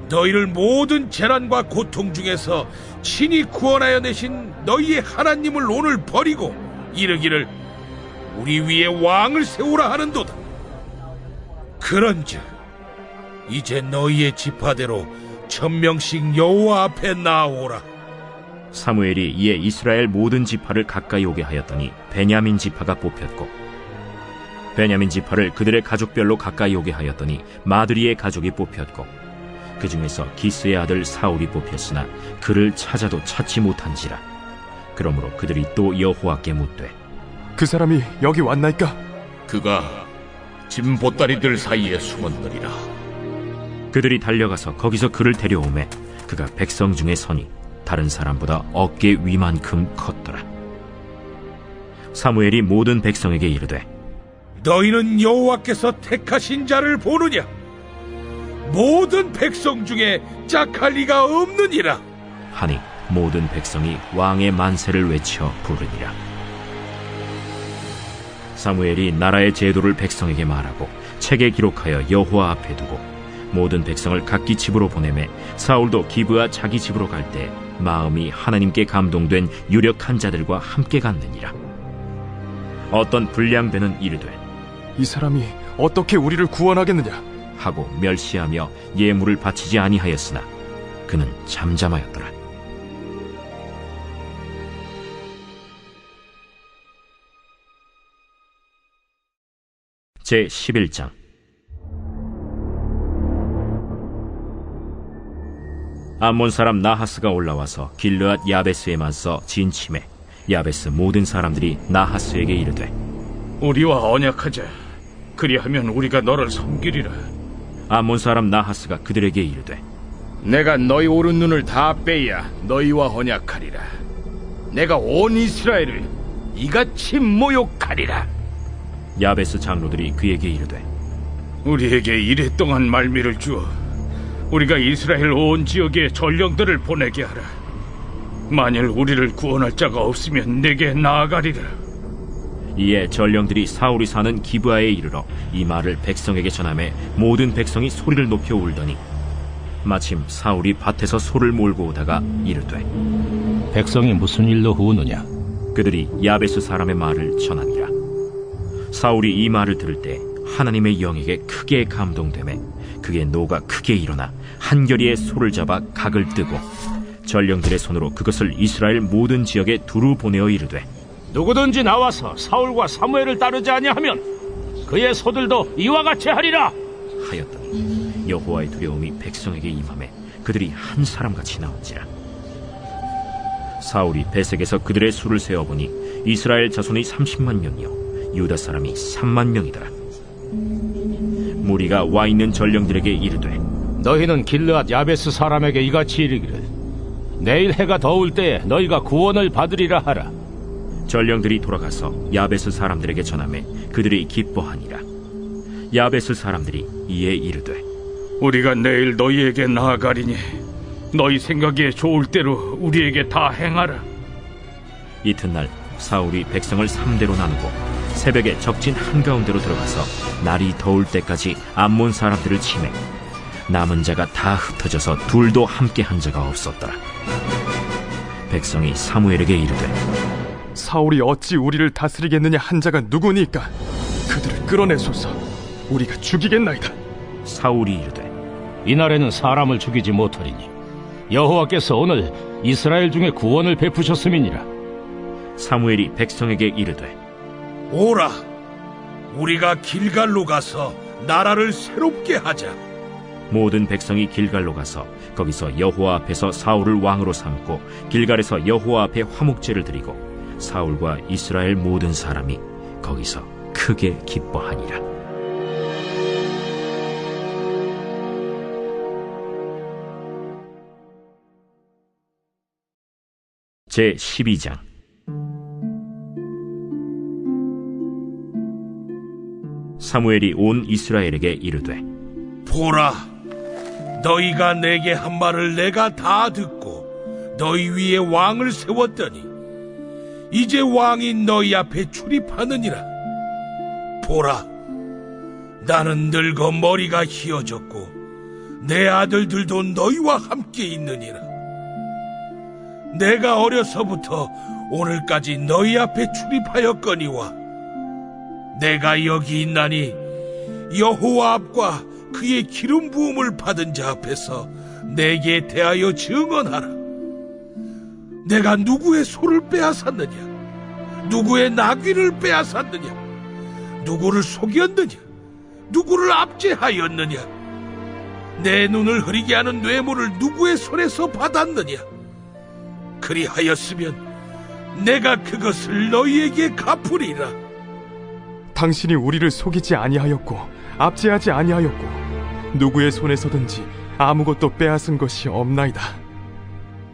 너희를 모든 재난과 고통 중에서 친히 구원하여 내신 너희의 하나님을 오늘 버리고 이르기를 우리 위에 왕을 세우라 하는도다. 그런즉 이제 너희의 지파대로 1000명씩 여호와 앞에 나오라. 사무엘이 이에 이스라엘 모든 지파를 가까이 오게 하였더니 베냐민 지파가 뽑혔고 베냐민 지파를 그들의 가족별로 가까이 오게 하였더니 마드리의 가족이 뽑혔고 그 중에서 기스의 아들 사울이 뽑혔으나 그를 찾아도 찾지 못한지라. 그러므로 그들이 또 여호와께 묻되, 그 사람이 여기 왔나이까? 그가 짐 보따리들 사이에 숨었느니라. 그들이 달려가서 거기서 그를 데려오매 그가 백성 중에 서니 다른 사람보다 어깨 위만큼 컸더라. 사무엘이 모든 백성에게 이르되, 너희는 여호와께서 택하신 자를 보느냐? 모든 백성 중에 짝할 리가 없느니라. 하니 모든 백성이 왕의 만세를 외쳐 부르니라. 사무엘이 나라의 제도를 백성에게 말하고 책에 기록하여 여호와 앞에 두고 모든 백성을 각기 집으로 보내매 사울도 기브아 자기 집으로 갈 때 마음이 하나님께 감동된 유력한 자들과 함께 갔느니라. 어떤 불량배는 이르되 이 사람이 어떻게 우리를 구원하겠느냐 하고 멸시하며 예물을 바치지 아니하였으나 그는 잠잠하였더라. 제 11장. 암몬 사람 나하스가 올라와서 길르앗 야베스에 맞서 진침해 야베스 모든 사람들이 나하스에게 이르되 우리와 언약하자. 그리하면 우리가 너를 섬기리라. 암몬 사람 나하스가 그들에게 이르되 내가 너희 오른 눈을 다 빼야 너희와 언약하리라. 내가 온 이스라엘을 이같이 모욕하리라. 야베스 장로들이 그에게 이르되 우리에게 이랫동안 말미를 주어 우리가 이스라엘 온 지역에 전령들을 보내게 하라. 만일 우리를 구원할 자가 없으면 내게 나아가리라. 이에 전령들이 사울이 사는 기브아에 이르러 이 말을 백성에게 전하매 모든 백성이 소리를 높여 울더니 마침 사울이 밭에서 소를 몰고 오다가 이르되 백성이 무슨 일로 우느냐? 그들이 야베스 사람의 말을 전하니라. 사울이 이 말을 들을 때 하나님의 영에게 크게 감동되매 그의 노가 크게 일어나 한결이의 소를 잡아 각을 뜨고 전령들의 손으로 그것을 이스라엘 모든 지역에 두루 보내어 이르되 누구든지 나와서 사울과 사무엘을 따르지 아니하면 그의 소들도 이와 같이 하리라 하였더니 여호와의 두려움이 백성에게 임하매 그들이 한 사람같이 나온지라. 사울이 베색에서 그들의 수를 세어보니 이스라엘 자손이 30만 명이요 유다 사람이 3만 명이더라. 무리가 와 있는 전령들에게 이르되 너희는 길르앗 야베스 사람에게 이같이 이르기를 내일 해가 더울 때에 너희가 구원을 받으리라 하라. 전령들이 돌아가서 야베스 사람들에게 전하매 그들이 기뻐하니라. 야베스 사람들이 이에 이르되 우리가 내일 너희에게 나아가리니 너희 생각에 좋을 대로 우리에게 다 행하라. 이튿날 사울이 백성을 3대로 나누고 새벽에 적진 한가운데로 들어가서 날이 더울 때까지 암몬 사람들을 치매 남은 자가 다 흩어져서 둘도 함께 한 자가 없었더라. 백성이 사무엘에게 이르되 사울이 어찌 우리를 다스리겠느냐 한 자가 누구니까 그들을 끌어내소서. 우리가 죽이겠나이다. 사울이 이르되 이날에는 사람을 죽이지 못하리니 여호와께서 오늘 이스라엘 중에 구원을 베푸셨음이니라. 사무엘이 백성에게 이르되 오라, 우리가 길갈로 가서 나라를 새롭게 하자. 모든 백성이 길갈로 가서 거기서 여호와 앞에서 사울을 왕으로 삼고 길갈에서 여호와 앞에 화목제를 드리고 사울과 이스라엘 모든 사람이 거기서 크게 기뻐하니라. 제 12장. 사무엘이 온 이스라엘에게 이르되 보라, 너희가 내게 한 말을 내가 다 듣고 너희 위에 왕을 세웠더니 이제 왕이 너희 앞에 출입하느니라. 보라, 나는 늙어 머리가 희어졌고 내 아들들도 너희와 함께 있느니라. 내가 어려서부터 오늘까지 너희 앞에 출입하였거니와 내가 여기 있나니 여호와 앞과 그의 기름 부음을 받은 자 앞에서 내게 대하여 증언하라. 내가 누구의 소를 빼앗았느냐? 누구의 나귀를 빼앗았느냐? 누구를 속였느냐? 누구를 압제하였느냐? 내 눈을 흐리게 하는 뇌물을 누구의 손에서 받았느냐? 그리하였으면 내가 그것을 너희에게 갚으리라. 당신이 우리를 속이지 아니하였고 압제하지 아니하였고 누구의 손에서든지 아무것도 빼앗은 것이 없나이다.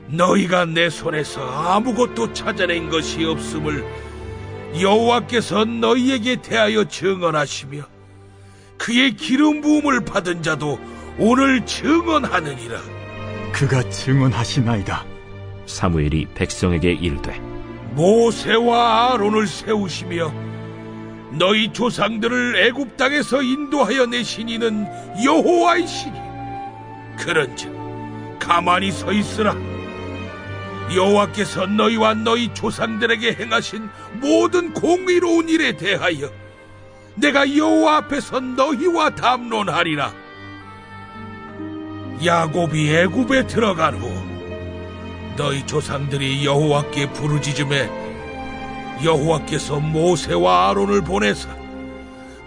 너희가 내 손에서 아무것도 찾아낸 것이 없음을 여호와께서 너희에게 대하여 증언하시며 그의 기름 부음을 받은 자도 오늘 증언하느니라. 그가 증언하시나이다. 사무엘이 백성에게 이르되 모세와 아론을 세우시며 너희 조상들을 애굽 땅에서 인도하여 내신 이는 여호와이시니 그런즉 가만히 서 있으라. 여호와께서 너희와 너희 조상들에게 행하신 모든 공의로운 일에 대하여 내가 여호와 앞에서 너희와 담론하리라. 야곱이 애굽에 들어간 후 너희 조상들이 여호와께 부르짖음에 여호와께서 모세와 아론을 보내사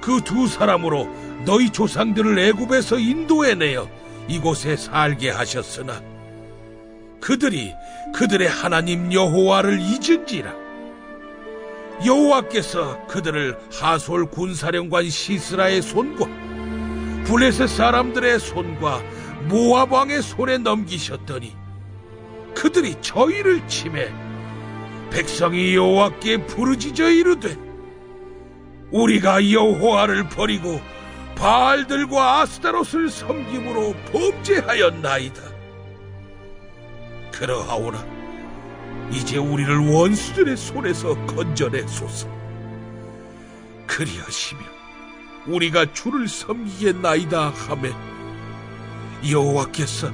그 두 사람으로 너희 조상들을 애굽에서 인도해내어 이곳에 살게 하셨으나 그들이 그들의 하나님 여호와를 잊은지라. 여호와께서 그들을 하솔 군사령관 시스라의 손과 블레셋 사람들의 손과 모압 왕의 손에 넘기셨더니 그들이 저희를 치매 백성이 여호와께 부르짖어 이르되 우리가 여호와를 버리고 바알들과 아스타롯을 섬김으로 범죄하였나이다. 그러하오나 이제 우리를 원수들의 손에서 건져내소서. 그리하시면 우리가 주를 섬기겠나이다 하매 여호와께서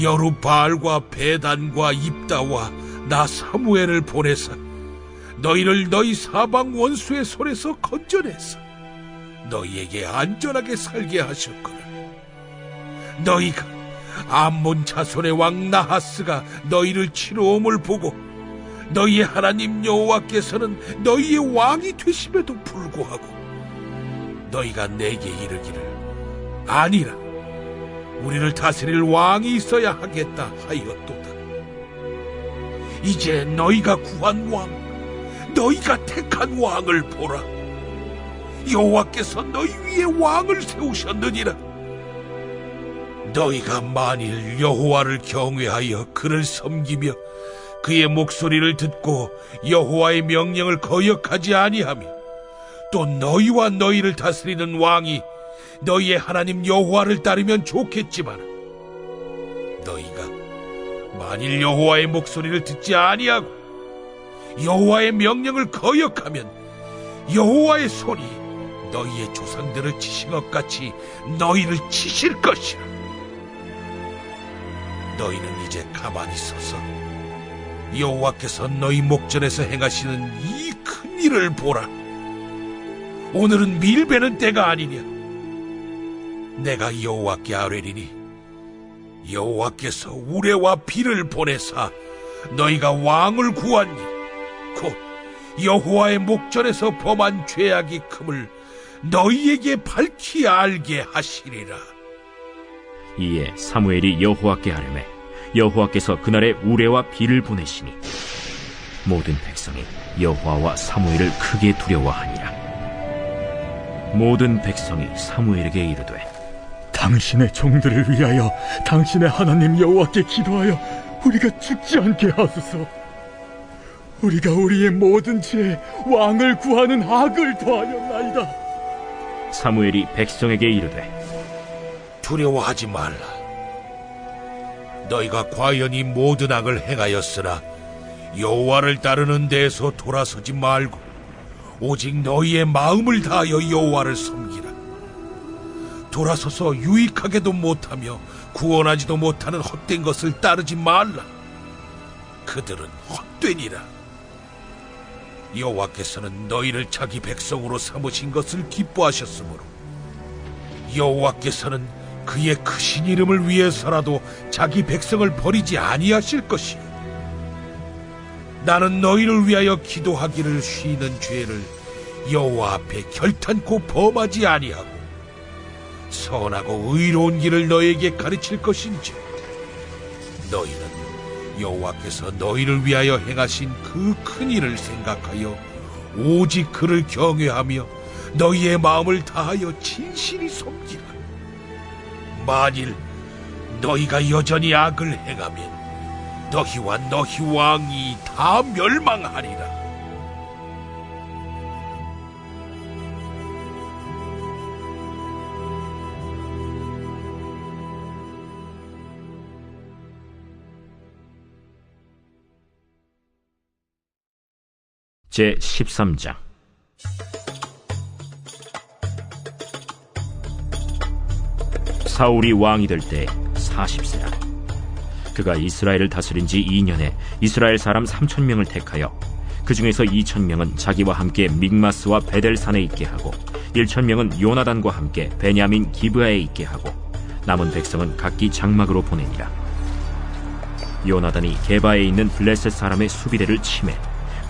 여룻바알과 베단과 입다와 나 사무엘을 보내사 너희를 너희 사방 원수의 손에서 건져내서 너희에게 안전하게 살게 하셨거늘. 너희가 암몬 자손의 왕 나하스가 너희를 치러옴을 보고 너희의 하나님 여호와께서는 너희의 왕이 되심에도 불구하고 너희가 내게 이르기를 아니라 우리를 다스릴 왕이 있어야 하겠다 하였도다. 이제 너희가 구한 왕, 너희가 택한 왕을 보라. 여호와께서 너희 위에 왕을 세우셨느니라. 너희가 만일 여호와를 경외하여 그를 섬기며 그의 목소리를 듣고 여호와의 명령을 거역하지 아니하며 또 너희와 너희를 다스리는 왕이 너희의 하나님 여호와를 따르면 좋겠지만 너희가 만일 여호와의 목소리를 듣지 아니하고 여호와의 명령을 거역하면 여호와의 손이 너희의 조상들을 치신 것 같이 너희를 치실 것이라. 너희는 이제 가만히 서서 여호와께서 너희 목전에서 행하시는 이 큰 일을 보라. 오늘은 밀베는 때가 아니냐. 내가 여호와께 아뢰리니 여호와께서 우레와 비를 보내사 너희가 왕을 구한 일 곧 여호와의 목전에서 범한 죄악이 큼을 너희에게 밝히 알게 하시리라. 이에 사무엘이 여호와께 아뢰매 여호와께서 그날에 우레와 비를 보내시니 모든 백성이 여호와와 사무엘을 크게 두려워하니라. 모든 백성이 사무엘에게 이르되 당신의 종들을 위하여 당신의 하나님 여호와께 기도하여 우리가 죽지 않게 하소서. 우리가 우리의 모든 죄에 왕을 구하는 악을 더하였나이다. 사무엘이 백성에게 이르되 두려워하지 말라. 너희가 과연 이 모든 악을 행하였으나 여호와를 따르는 데에서 돌아서지 말고 오직 너희의 마음을 다하여 여호와를 섬기라. 돌아서서 유익하게도 못하며 구원하지도 못하는 헛된 것을 따르지 말라. 그들은 헛되니라. 여호와께서는 너희를 자기 백성으로 삼으신 것을 기뻐하셨으므로 여호와께서는 그의 크신 이름을 위해서라도 자기 백성을 버리지 아니하실 것이요. 나는 너희를 위하여 기도하기를 쉬는 죄를 여호와 앞에 결탄코 범하지 아니하고 선하고 의로운 길을 너희에게 가르칠 것인지 너희는 여호와께서 너희를 위하여 행하신 그 큰 일을 생각하여 오직 그를 경외하며 너희의 마음을 다하여 진실이 섬기라. 만일 너희가 여전히 악을 행하면 너희와 너희 왕이 다 멸망하리라. 제 13장. 사울이 왕이 될 때 40세라. 그가 이스라엘을 다스린 지 2년에 이스라엘 사람 3,000명을 택하여 그 중에서 2,000명은 자기와 함께 믹마스와 베델산에 있게 하고 1,000명은 요나단과 함께 베냐민 기브아에 있게 하고 남은 백성은 각기 장막으로 보내니라. 요나단이 게바에 있는 블레셋 사람의 수비대를 치매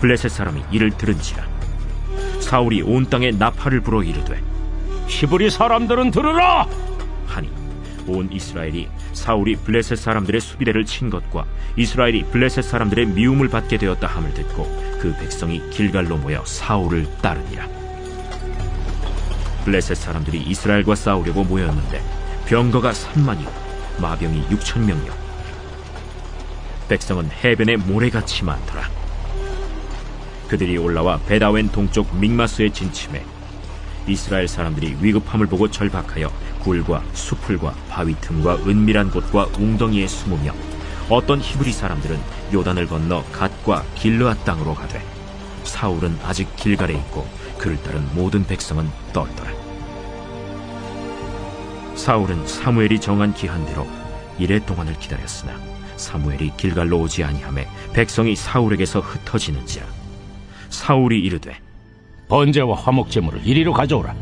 블레셋 사람이 이를 들은지라. 사울이 온 땅에 나팔을 불어 이르되 히브리 사람들은 들으라! 하니 온 이스라엘이 사울이 블레셋 사람들의 수비대를 친 것과 이스라엘이 블레셋 사람들의 미움을 받게 되었다 함을 듣고 그 백성이 길갈로 모여 사울을 따르니라. 블레셋 사람들이 이스라엘과 싸우려고 모였는데 병거가 3만이요 마병이 6,000명이요 백성은 해변에 모래같이 많더라. 그들이 올라와 베다웬 동쪽 믹마스에 진침해 이스라엘 사람들이 위급함을 보고 절박하여 굴과 수풀과 바위 틈과 은밀한 곳과 웅덩이에 숨으며 어떤 히브리 사람들은 요단을 건너 갓과 길르앗 땅으로 가되 사울은 아직 길갈에 있고 그를 따른 모든 백성은 떨더라. 사울은 사무엘이 정한 기한대로 이레 동안을 기다렸으나 사무엘이 길갈로 오지 아니하매 백성이 사울에게서 흩어지는지라. 사울이 이르되 번제와 화목제물을 이리로 가져오라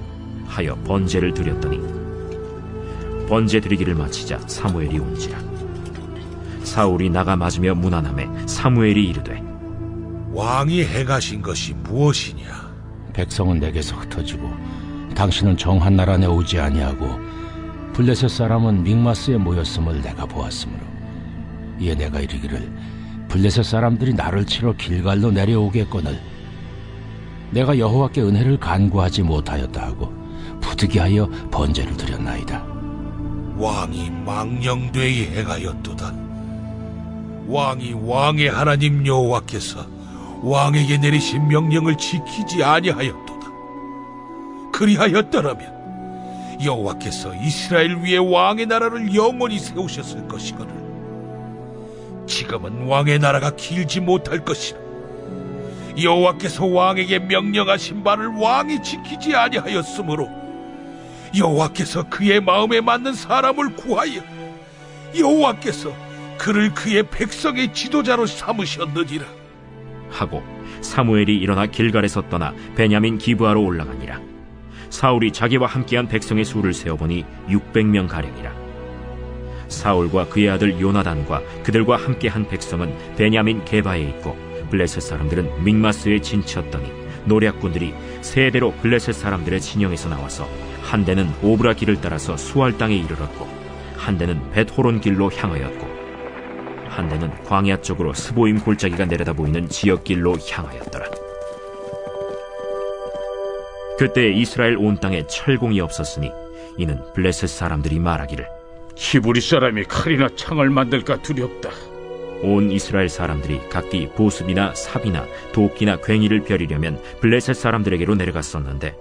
하여 번제를 드렸더니 번제 드리기를 마치자 사무엘이 온지라. 사울이 나가 맞으며 문안하매 사무엘이 이르되 왕이 행하신 것이 무엇이냐? 백성은 내게서 흩어지고 당신은 정한 나라 내 오지 아니하고 블레셋 사람은 믹마스에 모였음을 내가 보았으므로 이에 내가 이르기를 블레셋 사람들이 나를 치러 길갈로 내려오겠거늘 내가 여호와께 은혜를 간구하지 못하였다 하고 부득이하여 번제를 드렸나이다. 왕이 망령되이 행하였도다. 왕이 왕의 하나님 여호와께서 왕에게 내리신 명령을 지키지 아니하였도다. 그리하였더라면 여호와께서 이스라엘 위에 왕의 나라를 영원히 세우셨을 것이거늘 지금은 왕의 나라가 길지 못할 것이라. 여호와께서 왕에게 명령하신 바를 왕이 지키지 아니하였으므로 여호와께서 그의 마음에 맞는 사람을 구하여 여호와께서 그를 그의 백성의 지도자로 삼으셨느니라 하고 사무엘이 일어나 길갈에서 떠나 베냐민 기브아로 올라가니라. 사울이 자기와 함께한 백성의 수를 세어보니 600명 가량이라. 사울과 그의 아들 요나단과 그들과 함께한 백성은 베냐민 게바에 있고 블레셋 사람들은 믹마스에 진쳤더니 노략군들이 세 대로 블레셋 사람들의 진영에서 나와서 한 대는 오브라 길을 따라서 수알 땅에 이르렀고 한 대는 벳호론 길로 향하였고 한 대는 광야 쪽으로 스보임 골짜기가 내려다 보이는 지역길로 향하였더라. 그때 이스라엘 온 땅에 철공이 없었으니 이는 블레셋 사람들이 말하기를 히브리 사람이 칼이나 창을 만들까 두렵다. 온 이스라엘 사람들이 각기 보습이나 삽이나 도끼나 괭이를 벼리려면 블레셋 사람들에게로 내려갔었는데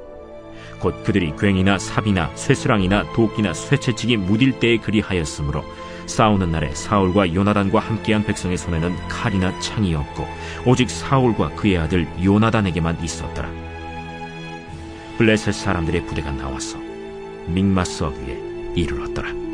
곧 그들이 괭이나 삽이나 쇠스랑이나 도끼나 쇠채찍이 무딜 때에 그리하였으므로 싸우는 날에 사울과 요나단과 함께한 백성의 손에는 칼이나 창이 없고 오직 사울과 그의 아들 요나단에게만 있었더라. 블레셋 사람들의 부대가 나와서 믹마스 어귀에 이르렀더라.